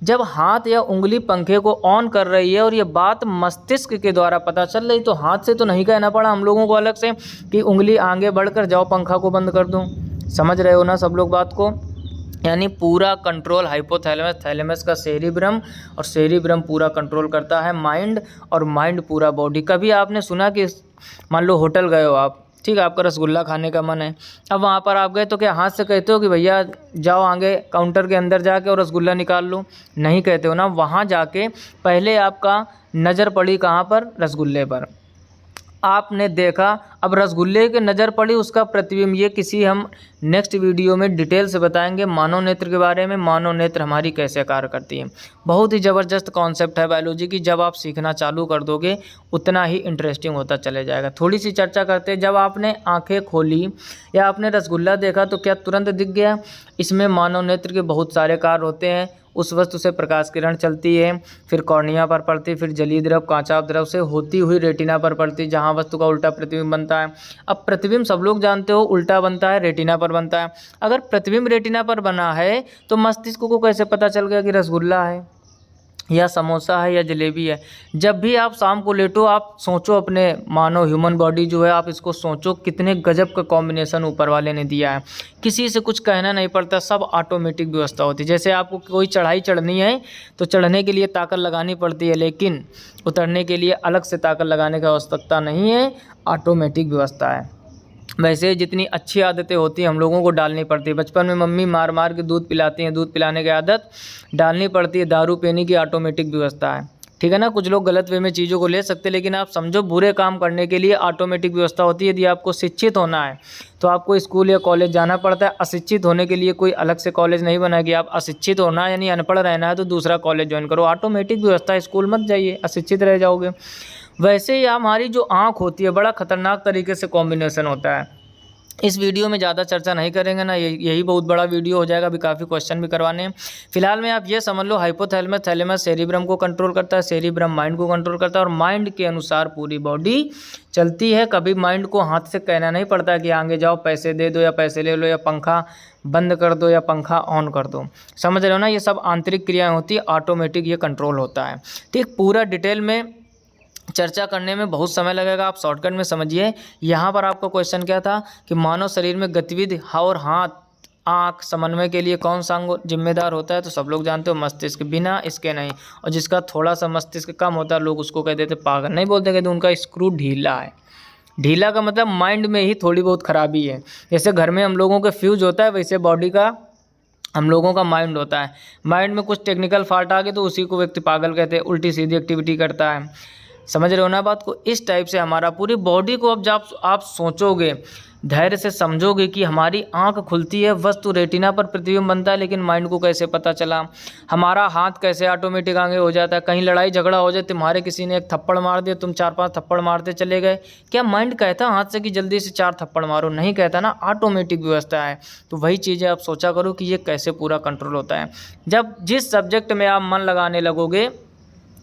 जब हाथ या उंगली पंखे को ऑन कर रही है और ये बात मस्तिष्क के द्वारा पता चल रही, तो हाथ से तो नहीं कहना पड़ा हम लोगों को अलग से कि उंगली आगे बढ़कर जाओ पंखा को बंद कर दूँ। समझ रहे हो ना सब लोग बात को? यानी पूरा कंट्रोल हाइपोथैलेमस थैलेमस का सेरिब्रम, और सेरिब्रम पूरा कंट्रोल करता है माइंड, और माइंड पूरा बॉडी। कभी आपने सुना कि मान लो होटल गए हो आप, ठीक है, आपका रसगुल्ला खाने का मन है, अब वहाँ पर आप गए तो क्या हाथ से कहते हो कि भैया जाओ आगे काउंटर के अंदर जाके और रसगुल्ला निकाल लो? नहीं कहते हो ना। वहाँ जाके पहले आपका नज़र पड़ी कहाँ पर? रसगुल्ले पर। आपने देखा, अब रसगुल्ले की नज़र पड़ी, उसका प्रतिबिंब, ये किसी हम नेक्स्ट वीडियो में डिटेल से बताएंगे मानव नेत्र के बारे में, मानव नेत्र हमारी कैसे कार्य करती है। बहुत ही ज़बरदस्त कॉन्सेप्ट है बायोलॉजी की, जब आप सीखना चालू कर दोगे उतना ही इंटरेस्टिंग होता चले जाएगा। थोड़ी सी चर्चा करते हैं। जब आपने आंखें खोली या आपने रसगुल्ला देखा तो क्या तुरंत दिख गया? इसमें मानव नेत्र के बहुत सारे कार्य होते हैं। उस वस्तु से प्रकाश किरण चलती है, फिर कॉर्निया पर पड़ती, फिर जलीय द्रव कांचा द्रव से होती हुई रेटिना पर पड़ती, जहां वस्तु का उल्टा प्रतिबिंब बनता है। अब प्रतिबिंब सब लोग जानते हो उल्टा बनता है, रेटिना पर बनता है। अगर प्रतिबिंब रेटिना पर बना है तो मस्तिष्क को कैसे पता चल गया कि रसगुल्ला है? या समोसा है या जलेबी है। जब भी आप शाम को लेटो आप सोचो अपने, मानो ह्यूमन बॉडी जो है आप इसको सोचो कितने गजब का कॉम्बिनेशन ऊपर वाले ने दिया है। किसी से कुछ कहना नहीं पड़ता, सब ऑटोमेटिक व्यवस्था होती है। जैसे आपको कोई चढ़ाई चढ़नी है तो चढ़ने के लिए ताकत लगानी पड़ती है, लेकिन उतरने के लिए अलग से ताकत लगाने की आवश्यकता नहीं है, ऑटोमेटिक व्यवस्था है। वैसे जितनी अच्छी आदतें होती हैं हम लोगों को डालनी पड़ती है। बचपन में मम्मी मार मार के दूध पिलाती हैं, दूध पिलाने की आदत डालनी पड़ती है। दारू पीने की ऑटोमेटिक व्यवस्था है, ठीक है ना। कुछ लोग गलत वे में चीज़ों को ले सकते हैं, लेकिन आप समझो बुरे काम करने के लिए ऑटोमेटिक व्यवस्था होती है। यदि आपको शिक्षित होना है तो आपको स्कूल या कॉलेज जाना पड़ता है। अशिक्षित होने के लिए कोई अलग से कॉलेज नहीं बना कि आप अशिक्षित होना है यानी अनपढ़ रहना है तो दूसरा कॉलेज ज्वाइन करो। ऑटोमेटिक व्यवस्था, स्कूल मत जाइए, अशिक्षित रह जाओगे। वैसे ही हमारी जो आँख होती है बड़ा खतरनाक तरीके से कॉम्बिनेशन होता है। इस वीडियो में ज़्यादा चर्चा नहीं करेंगे ना, यही बहुत बड़ा वीडियो हो जाएगा। अभी काफ़ी क्वेश्चन भी करवाने हैं। फिलहाल में आप ये समझ लो हाइपोथैलेमस थैलेमस सेरिब्रम को कंट्रोल करता है, सेरिब्रम माइंड को कंट्रोल करता है और माइंड के अनुसार पूरी बॉडी चलती है। कभी माइंड को हाथ से कहना नहीं पड़ता कि आगे जाओ पैसे दे दो या पैसे ले लो या पंखा बंद कर दो या पंखा ऑन कर दो। समझ रहे हो ना, ये सब आंतरिक क्रियाएँ होती है, ऑटोमेटिक ये कंट्रोल होता है। ठीक, पूरा डिटेल में चर्चा करने में बहुत समय लगेगा, आप शॉर्टकट में समझिए। यहाँ पर आपका क्वेश्चन क्या था कि मानव शरीर में गतिविधि और हाथ आँख समन्वय के लिए कौन सा अंग जिम्मेदार होता है, तो सब लोग जानते हो मस्तिष्क, बिना इसके नहीं। और जिसका थोड़ा सा मस्तिष्क कम होता है लोग उसको कह देते पागल, नहीं बोलते, कहते उनका स्क्रू ढीला है। ढीला का मतलब माइंड में ही थोड़ी बहुत खराबी है। जैसे घर में हम लोगों के फ्यूज होता है वैसे बॉडी का हम लोगों का माइंड होता है। माइंड में कुछ टेक्निकल फॉल्ट आ गए तो उसी को व्यक्ति पागल कहते हैं, उल्टी सीधी एक्टिविटी करता है। समझ रहे हो ना बात को। इस टाइप से हमारा पूरी बॉडी को अब जब आप सोचोगे, धैर्य से समझोगे कि हमारी आंख खुलती है, वस्तु रेटिना पर प्रतिबिंब बनता है, लेकिन माइंड को कैसे पता चला। हमारा हाथ कैसे ऑटोमेटिक आगे हो जाता है। कहीं लड़ाई झगड़ा हो जाए, तुम्हारे किसी ने एक थप्पड़ मार दिया, तुम 4-5 थप्पड़ मारते चले गए, क्या माइंड कहता हाथ से कि जल्दी से 4 थप्पड़ मारो? नहीं कहता ना, ऑटोमेटिक व्यवस्था है। तो वही चीज़ें आप सोचा करो कि ये कैसे पूरा कंट्रोल होता है। जब जिस सब्जेक्ट में आप मन लगाने लगोगे,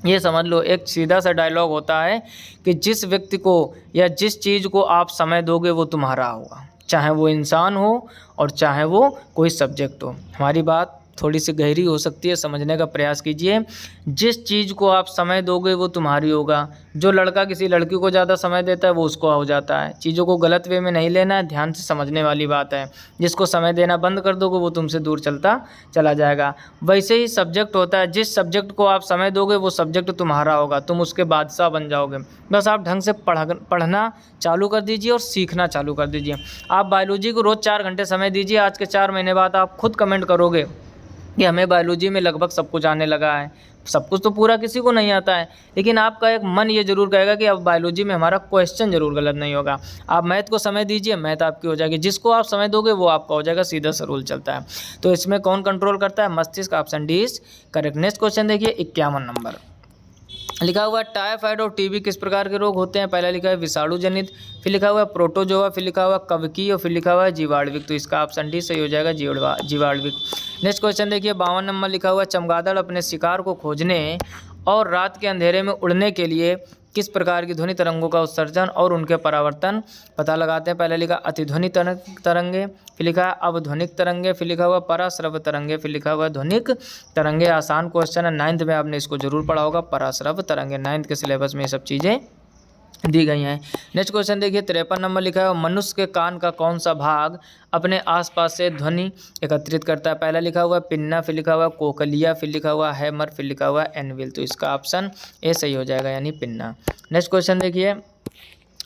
ये समझ लो एक सीधा सा डायलॉग होता है कि जिस व्यक्ति को या जिस चीज़ को आप समय दोगे वो तुम्हारा होगा, चाहे वो इंसान हो और चाहे वो कोई सब्जेक्ट हो। हमारी बात थोड़ी सी गहरी हो सकती है, समझने का प्रयास कीजिए। जिस चीज़ को आप समय दोगे वो तुम्हारी होगा। जो लड़का किसी लड़की को ज़्यादा समय देता है वो उसको हो जाता है। चीज़ों को गलत वे में नहीं लेना है, ध्यान से समझने वाली बात है। जिसको समय देना बंद कर दोगे वो तुमसे दूर चलता चला जाएगा। वैसे ही सब्जेक्ट होता है, जिस सब्जेक्ट को आप समय दोगे वो सब्जेक्ट तुम्हारा होगा, तुम उसके बादशाह बन जाओगे। बस आप ढंग से पढ़ना चालू कर दीजिए और सीखना चालू कर दीजिए। आप बायोलॉजी को रोज़ 4 घंटे समय दीजिए। आज के 4 महीने बाद आप खुद कमेंट करोगे कि हमें बायोलॉजी में लगभग सब कुछ आने लगा है। सब कुछ तो पूरा किसी को नहीं आता है, लेकिन आपका एक मन ये ज़रूर कहेगा कि अब बायोलॉजी में हमारा क्वेश्चन ज़रूर गलत नहीं होगा। आप मैथ को समय दीजिए, मैथ आपकी हो जाएगी। जिसको आप समय दोगे वो आपका हो जाएगा, सीधा सा रूल चलता है। तो इसमें कौन कंट्रोल करता है? मस्तिष्क। Option D is correct. Next question देखिए 51 नंबर लिखा हुआ है टाइफाइड और टीबी किस प्रकार के रोग होते हैं? पहला लिखा है विषाणु जनित, फिर लिखा हुआ है प्रोटोजोआ, फिर लिखा हुआ है कवकीय और फिर लिखा हुआ है जीवाणुविक। तो इसका ऑप्शन डी सही हो जाएगा, जीवाणुविक। नेक्स्ट क्वेश्चन देखिए 52 नंबर लिखा हुआ है चमगादड़ अपने शिकार को खोजने और रात के अंधेरे में उड़ने के लिए किस प्रकार की ध्वनि तरंगों का उत्सर्जन और उनके परावर्तन पता लगाते हैं? पहले लिखा अतिध्वनि तरंगे, फिर लिखा है अवध्वनिक तरंगे, फिर लिखा हुआ पराश्रव तरंगे, फिर लिखा हुआ ध्वनिक तरंगे। आसान क्वेश्चन है, 9th में आपने इसको जरूर पढ़ा होगा, पराश्रव तरंगे। 9th के सिलेबस में ये सब चीज़ें दी गई हैं। नेक्स्ट क्वेश्चन देखिए 53 नंबर लिखा है मनुष्य के कान का कौन सा भाग अपने आसपास से ध्वनि एकत्रित करता है? पहला लिखा हुआ है पिन्ना, फिर लिखा हुआ है कोकलिया, फिर लिखा हुआ है हैमर, फिर लिखा हुआ है एनविल। तो इसका ऑप्शन ए सही हो जाएगा, यानी पिन्ना। नेक्स्ट क्वेश्चन देखिए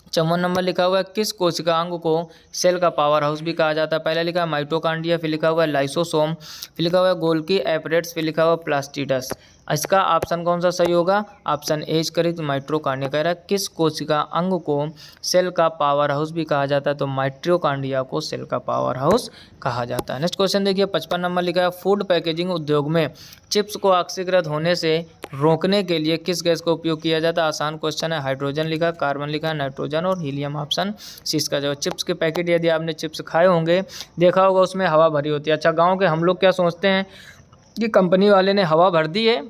54 नंबर लिखा हुआ है किस कोशिका अंग को सेल का पावर हाउस भी कहा जाता है? पहला लिखा है माइटोकॉन्ड्रिया, फिर लिखा हुआ है लाइसोसोम, फिर लिखा हुआ है गोल्गी एपरेट्स, फिर लिखा हुआ है प्लास्टिडस। इसका ऑप्शन कौन सा सही होगा? Option A is correct, mitochondria. कह रहा है किस कोशिका अंग को सेल का पावर हाउस भी कहा जाता है? तो माइटोकॉन्ड्रिया को सेल का पावर हाउस कहा जाता है। नेक्स्ट क्वेश्चन देखिए 55 नंबर लिखा है फूड पैकेजिंग उद्योग में चिप्स को ऑक्सीकृत होने से रोकने के लिए किस गैस का उपयोग किया जाता है? आसान क्वेश्चन है, हाइड्रोजन लिखा, कार्बन लिखा, नाइट्रोजन और हीलियम। ऑप्शन सी इसका जवाब। चिप्स के पैकेट यदि आपने चिप्स खाए होंगे, देखा होगा उसमें हवा भरी होती है। अच्छा, गाँव के हम लोग क्या सोचते हैं कि कंपनी वाले ने हवा भर दी है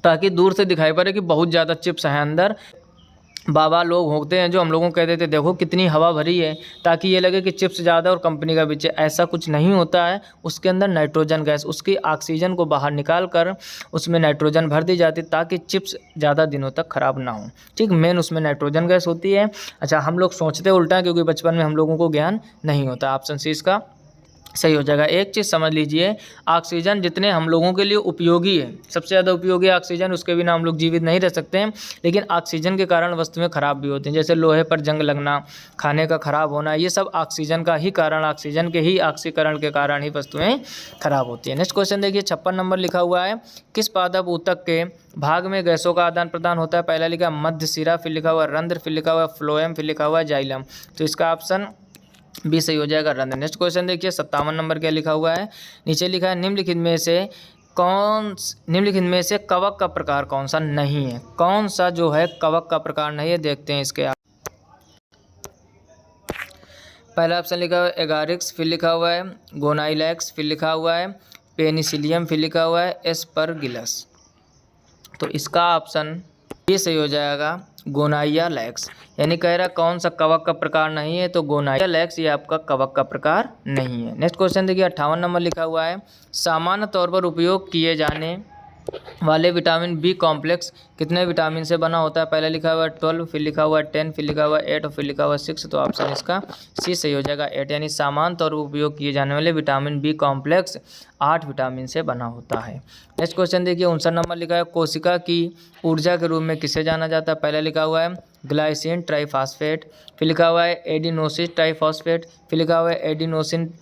ताकि दूर से दिखाई पड़े कि बहुत ज़्यादा चिप्स हैं अंदर, बाबा लोग होते हैं जो हम लोगों को कहते थे देखो कितनी हवा भरी है, ताकि ये लगे कि चिप्स ज़्यादा और कंपनी का पीछे। ऐसा कुछ नहीं होता है, उसके अंदर नाइट्रोजन गैस, उसकी ऑक्सीजन को बाहर निकाल कर उसमें नाइट्रोजन भर दी जाती है ताकि चिप्स ज़्यादा दिनों तक ख़राब ना हो। ठीक, मेन उसमें नाइट्रोजन गैस होती है। अच्छा, हम लोग सोचते उल्टा, क्योंकि बचपन में हम लोगों को ज्ञान नहीं होता। ऑप्शन सी इसका सही हो जाएगा। एक चीज़ समझ लीजिए, ऑक्सीजन जितने हम लोगों के लिए उपयोगी है, सबसे ज़्यादा उपयोगी ऑक्सीजन, उसके बिना हम लोग जीवित नहीं रह सकते हैं, लेकिन ऑक्सीजन के कारण वस्तुएं खराब भी होती हैं। जैसे लोहे पर जंग लगना, खाने का खराब होना, ये सब ऑक्सीजन का ही कारण, ऑक्सीजन के ही ऑक्सीकरण के कारण ही वस्तुएं खराब होती हैं। नेक्स्ट क्वेश्चन देखिए, 56 नंबर लिखा हुआ है, किस पादप ऊतक के भाग में गैसों का आदान प्रदान होता है? पहला लिखा मध्य सिरा, फिर लिखा हुआ रंध्र, फिर लिखा हुआ फ्लोएम, फिर लिखा हुआ जाइलम। तो इसका ऑप्शन बी सही हो जाएगा, रंध्र। नेक्स्ट क्वेश्चन देखिए, 57 नंबर क्या लिखा हुआ है? नीचे लिखा है निम्नलिखित में से कवक का प्रकार कौन सा नहीं है? कौन सा जो है कवक का प्रकार नहीं है, देखते हैं इसके। पहला ऑप्शन लिखा हुआ है एगारिक्स, फिर लिखा हुआ है गोनाइलैक्स, फिर लिखा हुआ है पेनिसिलियम, फिर लिखा हुआ है एस्परगिलस। तो इसका ऑप्शन ये सही हो जाएगा, गोनाइलैक्स। यानी कह रहा कौन सा कवक का प्रकार नहीं है, तो गोनाइलैक्स ये आपका कवक का प्रकार नहीं है। नेक्स्ट क्वेश्चन देखिए, 58 नंबर लिखा हुआ है, सामान्य तौर पर उपयोग किए जाने वाले विटामिन बी कॉम्प्लेक्स कितने विटामिन से बना होता है? पहले लिखा हुआ है 12, फिर लिखा हुआ है 10, फिर लिखा हुआ है 8 और फिर लिखा हुआ है 6। तो ऑप्शन इसका सी सही हो जाएगा, 8। यानी सामान्य तौर पर उपयोग किए जाने वाले विटामिन बी कॉम्प्लेक्स 8 विटामिन से बना होता है। नेक्स्ट क्वेश्चन देखिए, 59 नंबर लिखा है, कोशिका की ऊर्जा के रूप में किसे जाना जाता है? पहले लिखा हुआ है ग्लाइसिन ट्राइफॉस्फेट, फिर लिखा हुआ है एडिनोसिन ट्राइफॉस्फेट, फिर लिखा हुआ है एडिनोसिन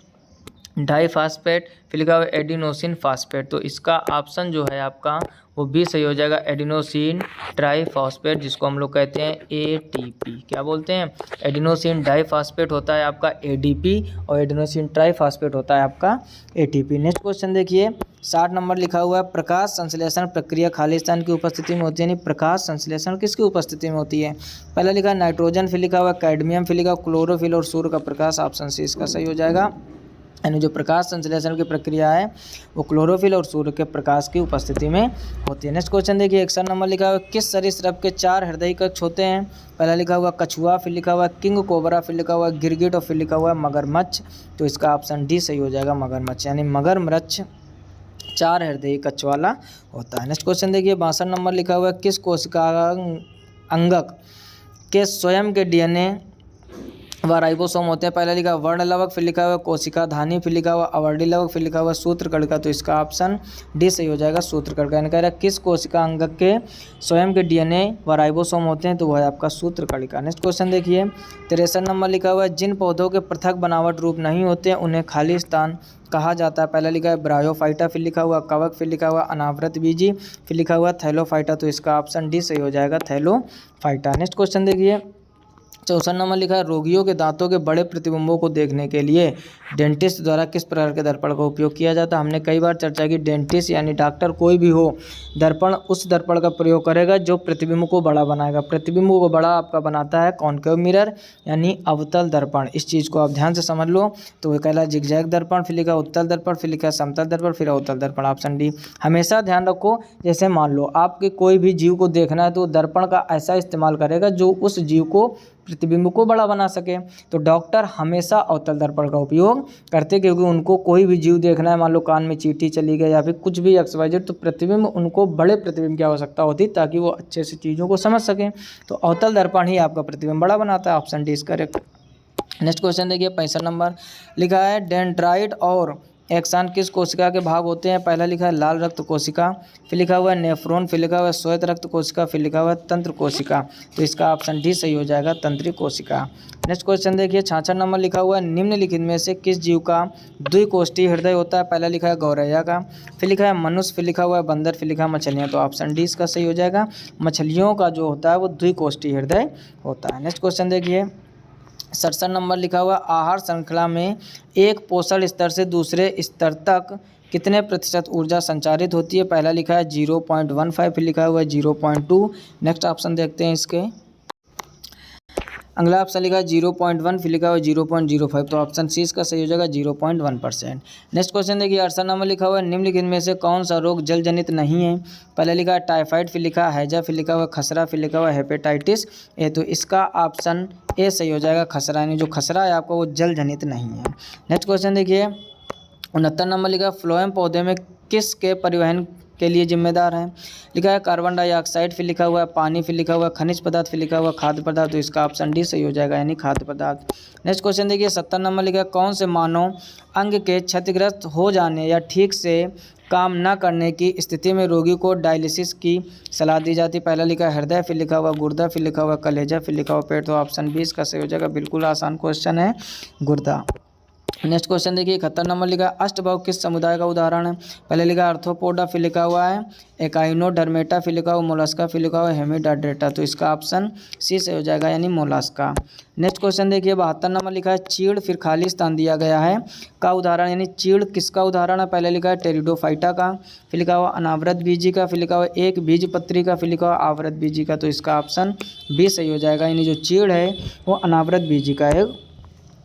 डाइफॉस्फेट, फिर लिखा हुआ है एडिनोसिन फास्फेट। तो इसका ऑप्शन जो है आपका वो भी सही हो जाएगा, एडिनोसिन ट्राइफॉस्फेट, जिसको हम लोग कहते हैं ATP। क्या बोलते हैं? एडिनोसिन डाइफॉस्फेट होता है आपका ADP और एडिनोसिन ट्राइफॉस्फेट होता है आपका ATP। नेक्स्ट क्वेश्चन देखिए, 60 नंबर लिखा हुआ है, प्रकाश संश्लेषण प्रक्रिया खालिस्तान की उपस्थिति में होती है। यानी प्रकाश संश्लेषण किसकी उपस्थिति में होती है? पहला लिखा है नाइट्रोजन, फिर लिखा हुआ है कैडमियम, फिर लिखा हुआ क्लोरोफिल और सूर्य का प्रकाश। ऑप्शन सी इसका सही हो जाएगा। यानी जो प्रकाश संश्लेषण की प्रक्रिया है वो क्लोरोफिल और सूर्य के प्रकाश की उपस्थिति में होती है। नेक्स्ट क्वेश्चन देखिए, 61 नंबर लिखा हुआ है, किस सरीसृप के 4 हृदय कक्ष होते हैं? पहला लिखा हुआ कछुआ, फिर लिखा हुआ किंग कोबरा, फिर लिखा हुआ गिरगिट और फिर लिखा हुआ मगरमच्छ। तो इसका ऑप्शन डी सही हो जाएगा, मगरमच्छ। यानी मगरमच्छ 4 हृदय कक्ष वाला होता है। नेक्स्ट क्वेश्चन देखिए, 62 नंबर लिखा हुआ है, किस कोशिका अंगक के स्वयं के DNA व राइबोसोम होते हैं? पहला लिखा हुआ वर्ण लवक, फिर लिखा हुआ कोशिका धानी, फिर लिखा हुआ अवर्डी लवक, फिर लिखा हुआ सूत्रकणिका। तो इसका ऑप्शन डी सही हो जाएगा, सूत्रकणिका। यानी कह रहा है किस कोशिका अंगक के स्वयं के DNA व राइबोसोम होते हैं? तो वह है आपका सूत्रकणिका। नेक्स्ट क्वेश्चन देखिए, 63 नंबर लिखा हुआ है, जिन पौधों के पृथक बनावट रूप नहीं होते हैं उन्हें खाली स्थान कहा जाता है? पहला लिखा है ब्रायोफाइटा, फिर लिखा हुआ कवक, फिर लिखा हुआ अनावृत बीजी, फिर लिखा हुआ थैलोफाइटा। तो इसका ऑप्शन डी सही हो जाएगा, थैलोफाइटा। नेक्स्ट क्वेश्चन देखिए, 64 नंबर लिखा है, रोगियों के दांतों के बड़े प्रतिबिंबों को देखने के लिए डेंटिस्ट द्वारा किस प्रकार के दर्पण का उपयोग किया जाता है? हमने कई बार चर्चा की, डेंटिस्ट यानी डॉक्टर कोई भी हो, दर्पण उस दर्पण का प्रयोग करेगा जो प्रतिबिंब को बड़ा बनाएगा। प्रतिबिंब को बड़ा आपका बनाता है कॉनकेव मिरर यानी अवतल दर्पण। इस चीज़ को आप ध्यान से समझ लो। तो वह कहला जिगजैग दर्पण, फिर लिखा उत्तल दर्पण, फिर लिखा समतल दर्पण, फिर अवतल दर्पण। Option D. हमेशा ध्यान रखो, जैसे मान लो आपके कोई भी जीव को देखना है तो दर्पण का ऐसा इस्तेमाल करेगा जो उस जीव को प्रतिबिंब को बड़ा बना सके। तो डॉक्टर हमेशा अवतल दर्पण का उपयोग करते, क्योंकि उनको कोई भी जीव देखना है, मान लो कान में चींटी चली गई या फिर कुछ भी XYZ, तो प्रतिबिंब उनको बड़े प्रतिबिंब की आवश्यकता होती ताकि वो अच्छे से चीज़ों को समझ सकें। तो अवतल दर्पण ही आपका प्रतिबिंब बड़ा बनाता है। Option D is correct. Next question देखिए, 65 नंबर लिखा है, डेंड्राइट और एक्सान किस कोशिका के भाग होते हैं? पहला लिखा है लाल रक्त कोशिका, फिर लिखा हुआ है नेफ्रॉन, फिर लिखा हुआ है श्वेत रक्त कोशिका, फिर लिखा हुआ है तंत्र कोशिका। तो इसका ऑप्शन डी सही हो जाएगा, तंत्रिक कोशिका। नेक्स्ट क्वेश्चन देखिए, 66 नंबर लिखा हुआ है, निम्नलिखित में से किस जीव का द्विकोष्ठीय हृदय होता है? पहला लिखा है गौरैया का, फिर लिखा है मनुष्य, फिर लिखा हुआ है बंदर, फिर लिखा है मछलियाँ। तो ऑप्शन डी इसका सही हो जाएगा, मछलियों का जो होता है वो द्विकोष्ठीय हृदय होता है। नेक्स्ट क्वेश्चन देखिए, 67 नंबर लिखा हुआ, आहार श्रृंखला में एक पोषण स्तर से दूसरे स्तर तक कितने प्रतिशत ऊर्जा संचारित होती है? पहला लिखा है 0.15, फिर लिखा हुआ है 0.2। नेक्स्ट ऑप्शन देखते हैं इसके। अगला ऑप्शन लिखा है 0.1, फिर लिखा हुआ है 0.05, तो ऑप्शन सी इसका सही हो जाएगा 0.1%। नेक्स्ट क्वेश्चन देखिए 68 नंबर लिखा हुआ है निम्नलिखित में से कौन सा रोग जल जनित नहीं है। पहले लिखा है टाइफाइड, फिर लिखा है हैजा, फिर लिखा हुआ है खसरा, फिर लिखा हुआ है हेपेटाइटिस ए, तो इसका ऑप्शन ए सही हो जाएगा खसरा, यानी जो खसरा है आपका वो जल जनित नहीं है। नेक्स्ट क्वेश्चन देखिए 69 नंबर लिखा है फ्लोएम पौधे में किसके परिवहन के लिए जिम्मेदार है। लिखा है कार्बन डाइऑक्साइड, फिर लिखा हुआ है पानी, फिर लिखा हुआ है खनिज पदार्थ, फिर लिखा हुआ है खाद्य पदार्थ, तो इसका ऑप्शन डी सही हो जाएगा, यानी खाद्य पदार्थ। नेक्स्ट क्वेश्चन देखिए 70 नंबर लिखा है कौन से मानव अंग के क्षतिग्रस्त हो जाने या ठीक से काम न करने की स्थिति में रोगी को डायलिसिस की सलाह दी जाती है। पहला लिखा है हृदय, फिर लिखा हुआ गुर्दा, फिर लिखा हुआ कलेजा, फिर लिखा हुआ पेट, तो ऑप्शन बी इसका सही हो जाएगा। बिल्कुल आसान क्वेश्चन है, गुर्दा। नेक्स्ट क्वेश्चन देखिए 71 नंबर लिखा है अष्टभुज किस समुदाय का उदाहरण है। पहले लिखा है आर्थ्रोपोडा, फिर लिखा हुआ है एकाइनोडर्मेटा, फिर लिखा हुआ मोलस्का, फिर लिखा हुआ है हेमिडाड्रेटा, तो इसका ऑप्शन सी से हो जाएगा, यानी मोलस्का। नेक्स्ट क्वेश्चन देखिए 72 नंबर लिखा है चीड़, फिर खाली स्थान दिया गया है का उदाहरण, यानी चीड़ किसका उदाहरण है। पहले लिखा है टेरिडोफाइटा का, फिर लिखा हुआ अनावृत बीजी का, फिर लिखा हुआ एक बीज पत्री का, फिर लिखा हुआ आवृत बीजी का, तो इसका ऑप्शन बी सही हो जाएगा, यानी जो चीड़ है वो अनावृत बीजी का है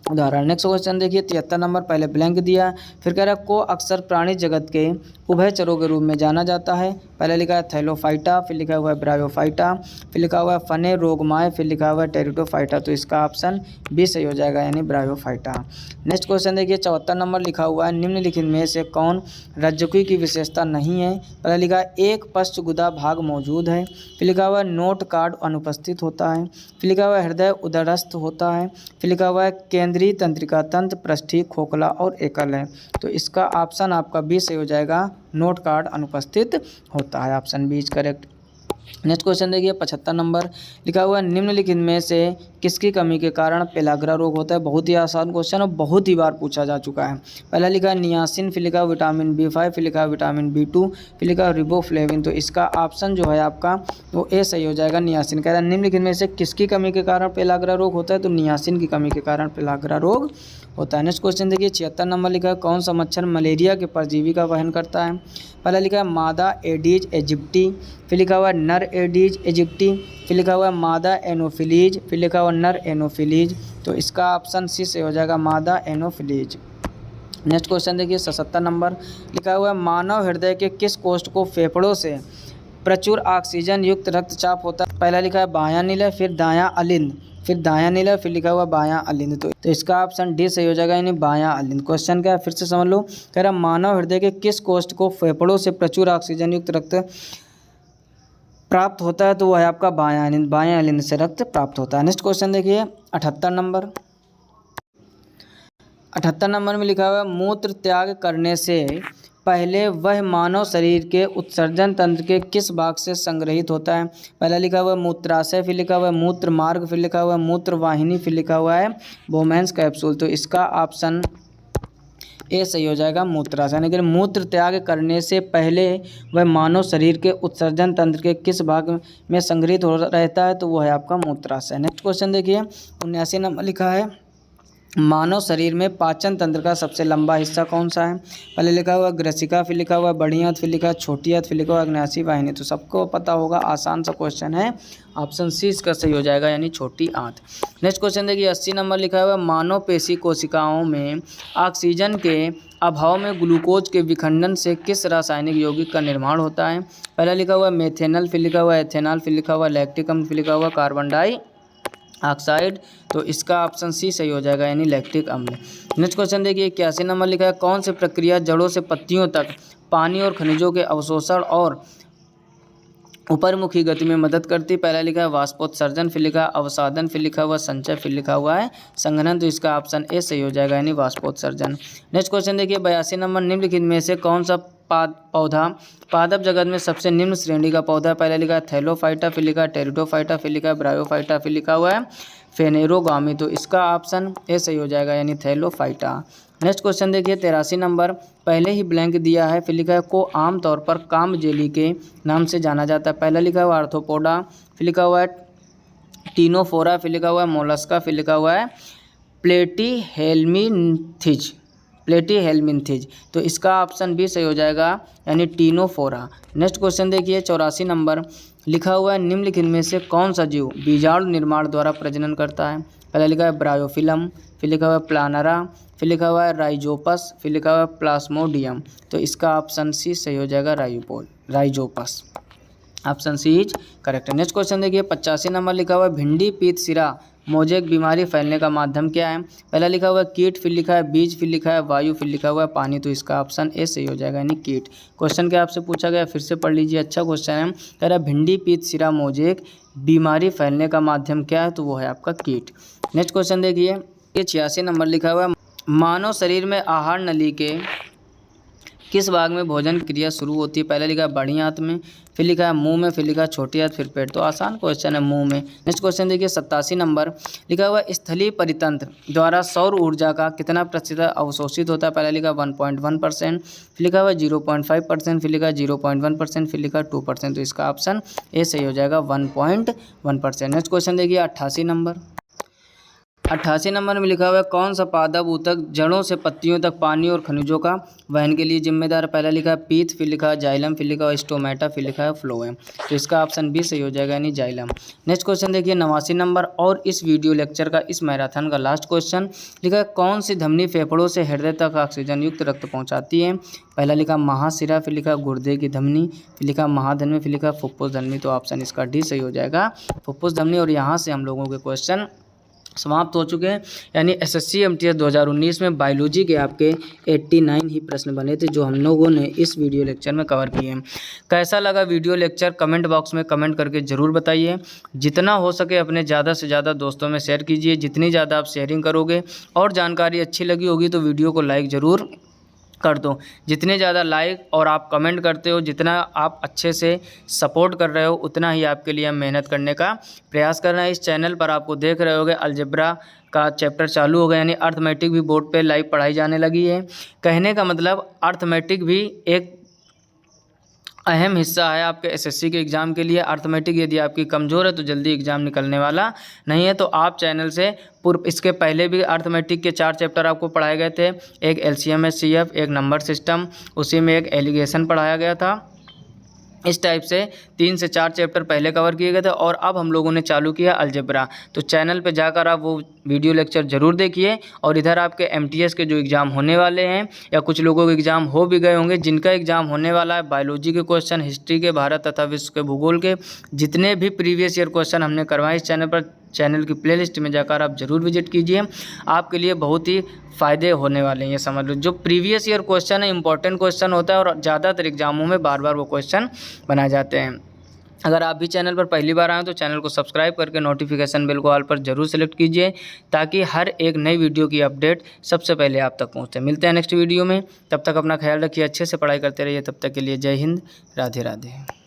उदाहरण। नेक्स्ट क्वेश्चन देखिए 73 नंबर, पहले ब्लैंक दिया, फिर कह रहा है को अक्सर प्राणी जगत के उभयचरों के रूप में जाना जाता है। पहले लिखा है थैलोफाइटा, फिर लिखा हुआ है ब्रायोफाइटा, फिर लिखा हुआ है फनेरोगमाय, फिर लिखा हुआ है टेरिडोफाइटा, तो इसका ऑप्शन बी सही हो जाएगा, यानी ब्रायोफाइटा। नेक्स्ट क्वेश्चन देखिए 74 नंबर लिखा हुआ है निम्नलिखित में से कौन रज्जुकी की विशेषता नहीं है। पहले लिखा है एक पश्चगुदा भाग मौजूद है, फिर लिखा हुआ है नोट कार्ड अनुपस्थित होता है, फिर लिखा हुआ है हृदय उदरस्थ होता है, फिर लिखा हुआ है केंद्रीय तंत्रिका तंत्र पृष्ठीय खोखला और एकल है, तो इसका ऑप्शन आपका बी सही हो जाएगा, नोट कार्ड अनुपस्थित होता है, option B is correct. Next question देखिए 75 नंबर लिखा हुआ है निम्नलिखित में से किसकी कमी के कारण पेलाग्रा रोग होता है। बहुत ही आसान क्वेश्चन और बहुत ही बार पूछा जा चुका है। पहला लिखा है नियासिन, फिर लिखा है विटामिन B5, फिर लिखा है विटामिन B2, फिर लिखा है रिबोफ्लेविन, तो इसका ऑप्शन जो है आपका वो ए सही हो जाएगा, नियासिन। कह रहा है निम्नलिखित में से किसकी कमी के कारण पेलाग्रा रोग होता है, तो नियासिन की कमी के कारण पेलाग्रा रोग होता है। नेक्स्ट क्वेश्चन देखिए 76 नंबर लिखा है कौन सा मच्छर मलेरिया के परजीवी का वहन करता है। पहला लिखा है मादा एडीज इजिप्टी, फिर लिखा हुआ है नर एडीज इजिप्टी, फिर लिखा हुआ है मादा एनोफिलीज, फिर लिखा हुआ नर एनोफिलीज, तो इसका ऑप्शन सी से हो जाएगा, मादा एनोफिलीज। नेक्स्ट क्वेश्चन देखिए 77 नंबर लिखा हुआ है मानव हृदय के किस कोष्ठ को फेफड़ों से प्रचुर ऑक्सीजन युक्त रक्तचाप होता है। पहला लिखा है बायां नीला, फिर दायां अलिंद, फिर दायां नीला, फिर लिखा हुआ बायां अलिंद, तो इसका ऑप्शन डी सही हो जाएगा, यानी बायां अलिंद। क्वेश्चन क्या है फिर से समझ लो, कह रहा मानव हृदय के किस कोष्ठ को फेफड़ों से प्रचुर ऑक्सीजन युक्त रक्त प्राप्त होता है, तो वह है आपका बायां अलिंद, बायां अलिंद से रक्त प्राप्त होता है। नेक्स्ट क्वेश्चन देखिए 78 नंबर, 78 नंबर में लिखा हुआ है मूत्र त्याग करने से पहले वह मानव शरीर के उत्सर्जन तंत्र के किस भाग से संग्रहित होता है। पहला लिखा हुआ है मूत्राशय, फिर लिखा हुआ है मूत्र मार्ग, फिर लिखा हुआ है मूत्र वाहिनी, फिर लिखा हुआ है बोमेंस कैप्सूल, तो इसका ऑप्शन ए सही हो जाएगा, मूत्राशय। यानी कि मूत्र त्याग करने से पहले वह मानव शरीर के उत्सर्जन तंत्र के किस भाग में संग्रहित हो रहता है, तो वह है आपका मूत्राशय। नेक्स्ट क्वेश्चन देखिए 79 नंबर लिखा है मानव शरीर में पाचन तंत्र का सबसे लंबा हिस्सा कौन सा है। पहले लिखा हुआ ग्रसिका, फिर लिखा हुआ बड़ी आंत, फिर लिखा हुआ छोटी आंत, फिर लिखा हुआ अग्नाशी वाहिनी, तो सबको पता होगा, आसान सा क्वेश्चन है, ऑप्शन सी इसका सही हो जाएगा, यानी छोटी आंत। नेक्स्ट क्वेश्चन देखिए 80 नंबर लिखा हुआ मानव पेशी कोशिकाओं में ऑक्सीजन के अभाव में ग्लूकोज के विखंडन से किस रासायनिक यौगिक का निर्माण होता है। पहला लिखा हुआ मेथेनल, फिर लिखा हुआ एथेनॉल, फिर लिखा हुआ लैक्टिक अम्ल, फिर लिखा हुआ कार्बन डाइऑक्साइड, तो इसका ऑप्शन सी सही हो जाएगा, यानी लैक्टिक अम्ल। नेक्स्ट क्वेश्चन देखिए 81 नंबर लिखा है कौन सी प्रक्रिया जड़ों से पत्तियों तक पानी और खनिजों के अवशोषण और ऊपरमुखी गति में मदद करती है। पहला लिखा है वाष्पोत्सर्जन, फिर लिखा है अवसादन, फिर लिखा हुआ संचय, फिर लिखा हुआ है संघनन, तो इसका ऑप्शन ए सही हो जाएगा, यानी वाष्पोत्सर्जन। नेक्स्ट क्वेश्चन देखिए 82 नंबर निम्नलिखित में से कौन सा पौधा पादप जगत में सबसे निम्न श्रेणी का पौधा है। पहले लिखा है थैलोफाइटा, फिर लिखा है टेरिडोफाइटा, फिर लिखा है ब्रायोफाइटा, फिर लिखा हुआ है फेनेरोगामी, तो इसका ऑप्शन ए सही हो जाएगा, यानी थैलोफाइटा। नेक्स्ट क्वेश्चन देखिए 83 नंबर पहले ही ब्लैंक दिया है, फिर लिखा है को आमतौर पर काम जेली के नाम से जाना जाता है। पहला लिखा हुआ आर्थ्रोपोडा, फिर लिखा हुआ है टीनोफोरा, फिर लिखा हुआ है मोलस्का, फिर लिखा हुआ है प्लेटीहेल्मिन्थिज, प्लेटीहेल्मिन्थेज, तो इसका ऑप्शन बी सही हो जाएगा, यानी टीनोफोरा। नेक्स्ट क्वेश्चन देखिए 84 नंबर, लिखा हुआ है निम्नलिखित में से कौन सा जीव बीजाणु निर्माण द्वारा प्रजनन करता है। पहला लिखा है ब्रायोफिलम, फिर लिखा हुआ है प्लानरा, फिर लिखा हुआ है राइजोपस, फिर लिखा हुआ है प्लाज्मोडियम, तो इसका ऑप्शन सी सही हो जाएगा, rhizopus. Option C is correct. Next question देखिए 85 नंबर, लिखा हुआ है भिंडी पीत सिरा मोजेक बीमारी फैलने का माध्यम क्या है। पहला लिखा हुआ है कीट, फिर लिखा है बीज, फिर लिखा है वायु, फिर लिखा हुआ है पानी, तो इसका ऑप्शन ए सही हो जाएगा, यानी कीट। क्वेश्चन क्या आपसे पूछा गया, फिर से पढ़ लीजिए, अच्छा क्वेश्चन है। कह रहा है भिंडी पीत सिरा मोजेक बीमारी फैलने का माध्यम क्या है, तो वो है आपका कीट। नेक्स्ट क्वेश्चन देखिए, ये 86 नंबर, लिखा हुआ है मानव शरीर में आहार नली के किस भाग में भोजन क्रिया शुरू होती है। पहले लिखा है बड़ी आंत में, फिर लिखा है मुंह में, फिर लिखा है छोटी आंत, फिर पेट, तो आसान क्वेश्चन है, मुंह में। नेक्स्ट क्वेश्चन देखिए 87 नंबर, लिखा हुआ है स्थलीय परितंत्र द्वारा सौर ऊर्जा का कितना प्रतिशत अवशोषित होता है। पहले लिखा 1.1%, फिर लिखा हुआ 0.5%, फिर लिखा 0.1%, फिर लिखा 2%, तो इसका ऑप्शन ए सही हो जाएगा, 1.1%। नेक्स्ट क्वेश्चन देखिए 88 नंबर, 88 नंबर में लिखा हुआ है कौन सा पादप ऊतक जड़ों से पत्तियों तक पानी और खनिजों का वहन के लिए जिम्मेदार है। पहला लिखा है पीत, फिर लिखा है जाइलम, फिर लिखा है स्टोमेटा, फिर लिखा है फ्लोएम, तो इसका ऑप्शन बी सही हो जाएगा, यानी जाइलम। नेक्स्ट क्वेश्चन देखिए 89 नंबर, और इस वीडियो लेक्चर का, इस मैराथन का लास्ट क्वेश्चन, लिखा है कौन सी धमनी फेफड़ों से हृदय तक ऑक्सीजन युक्त रक्त पहुँचाती है। पहला लिखा महाशिरा, फिर लिखा गुर्दे की धमनी, फिर लिखा महाधमनी, फिर लिखा फुफ्फुस धमनी, तो ऑप्शन इसका डी सही हो जाएगा, फुफ्फुस धमनी। और यहाँ से हम लोगों के क्वेश्चन समाप्त हो चुके हैं, यानी एसएससी एमटीएस 2019 में बायोलॉजी के आपके 89 ही प्रश्न बने थे, जो हम लोगों ने इस वीडियो लेक्चर में कवर किए हैं। कैसा लगा वीडियो लेक्चर, कमेंट बॉक्स में कमेंट करके ज़रूर बताइए। जितना हो सके अपने ज़्यादा से ज़्यादा दोस्तों में शेयर कीजिए, जितनी ज़्यादा आप शेयरिंग करोगे और जानकारी अच्छी लगी होगी तो वीडियो को लाइक ज़रूर कर दो। जितने ज़्यादा लाइक और आप कमेंट करते हो, जितना आप अच्छे से सपोर्ट कर रहे हो, उतना ही आपके लिए हम मेहनत करने का प्रयास कर रहे हैं। इस चैनल पर आपको देख रहे होगे अलजेब्रा का चैप्टर चालू हो गया, यानी अर्थमेटिक भी बोर्ड पे लाइव पढ़ाई जाने लगी है। कहने का मतलब अर्थमेटिक भी एक अहम हिस्सा है आपके एसएससी के एग्ज़ाम के लिए। अर्थमेटिक यदि आपकी कमज़ोर है तो जल्दी एग्ज़ाम निकलने वाला नहीं है, तो आप चैनल से पूर्व, इसके पहले भी अर्थमेटिक के 4 चैप्टर आपको पढ़ाए गए थे, एक एलसीएम एचसीएफ, एक नंबर सिस्टम, उसी में एक एलिगेशन पढ़ाया गया था। इस टाइप से 3 से 4 चैप्टर पहले कवर किए गए थे, और अब हम लोगों ने चालू किया अलजेब्रा। तो चैनल पे जाकर आप वो वीडियो लेक्चर ज़रूर देखिए। और इधर आपके एमटीएस के जो एग्ज़ाम होने वाले हैं, या कुछ लोगों के एग्ज़ाम हो भी गए होंगे, जिनका एग्ज़ाम होने वाला है, बायोलॉजी के क्वेश्चन, हिस्ट्री के, भारत तथा विश्व के भूगोल के, जितने भी प्रीवियस ईयर क्वेश्चन हमने करवाए इस चैनल पर, चैनल की प्लेलिस्ट में जाकर आप ज़रूर विजिट कीजिए। आपके लिए बहुत ही फ़ायदे होने वाले हैं, ये समझ लो। जो प्रीवियस ईयर क्वेश्चन है, इंपॉर्टेंट क्वेश्चन होता है, और ज़्यादातर एग्जामों में बार बार वो क्वेश्चन बनाए जाते हैं। अगर आप भी चैनल पर पहली बार आए तो चैनल को सब्सक्राइब करके नोटिफिकेशन बेल को ऑल पर ज़रूर सेलेक्ट कीजिए, ताकि हर एक नई वीडियो की अपडेट सबसे पहले आप तक पहुँचे। मिलते हैं नेक्स्ट वीडियो में, तब तक अपना ख्याल रखिए, अच्छे से पढ़ाई करते रहिए। तब तक के लिए जय हिंद, राधे राधे।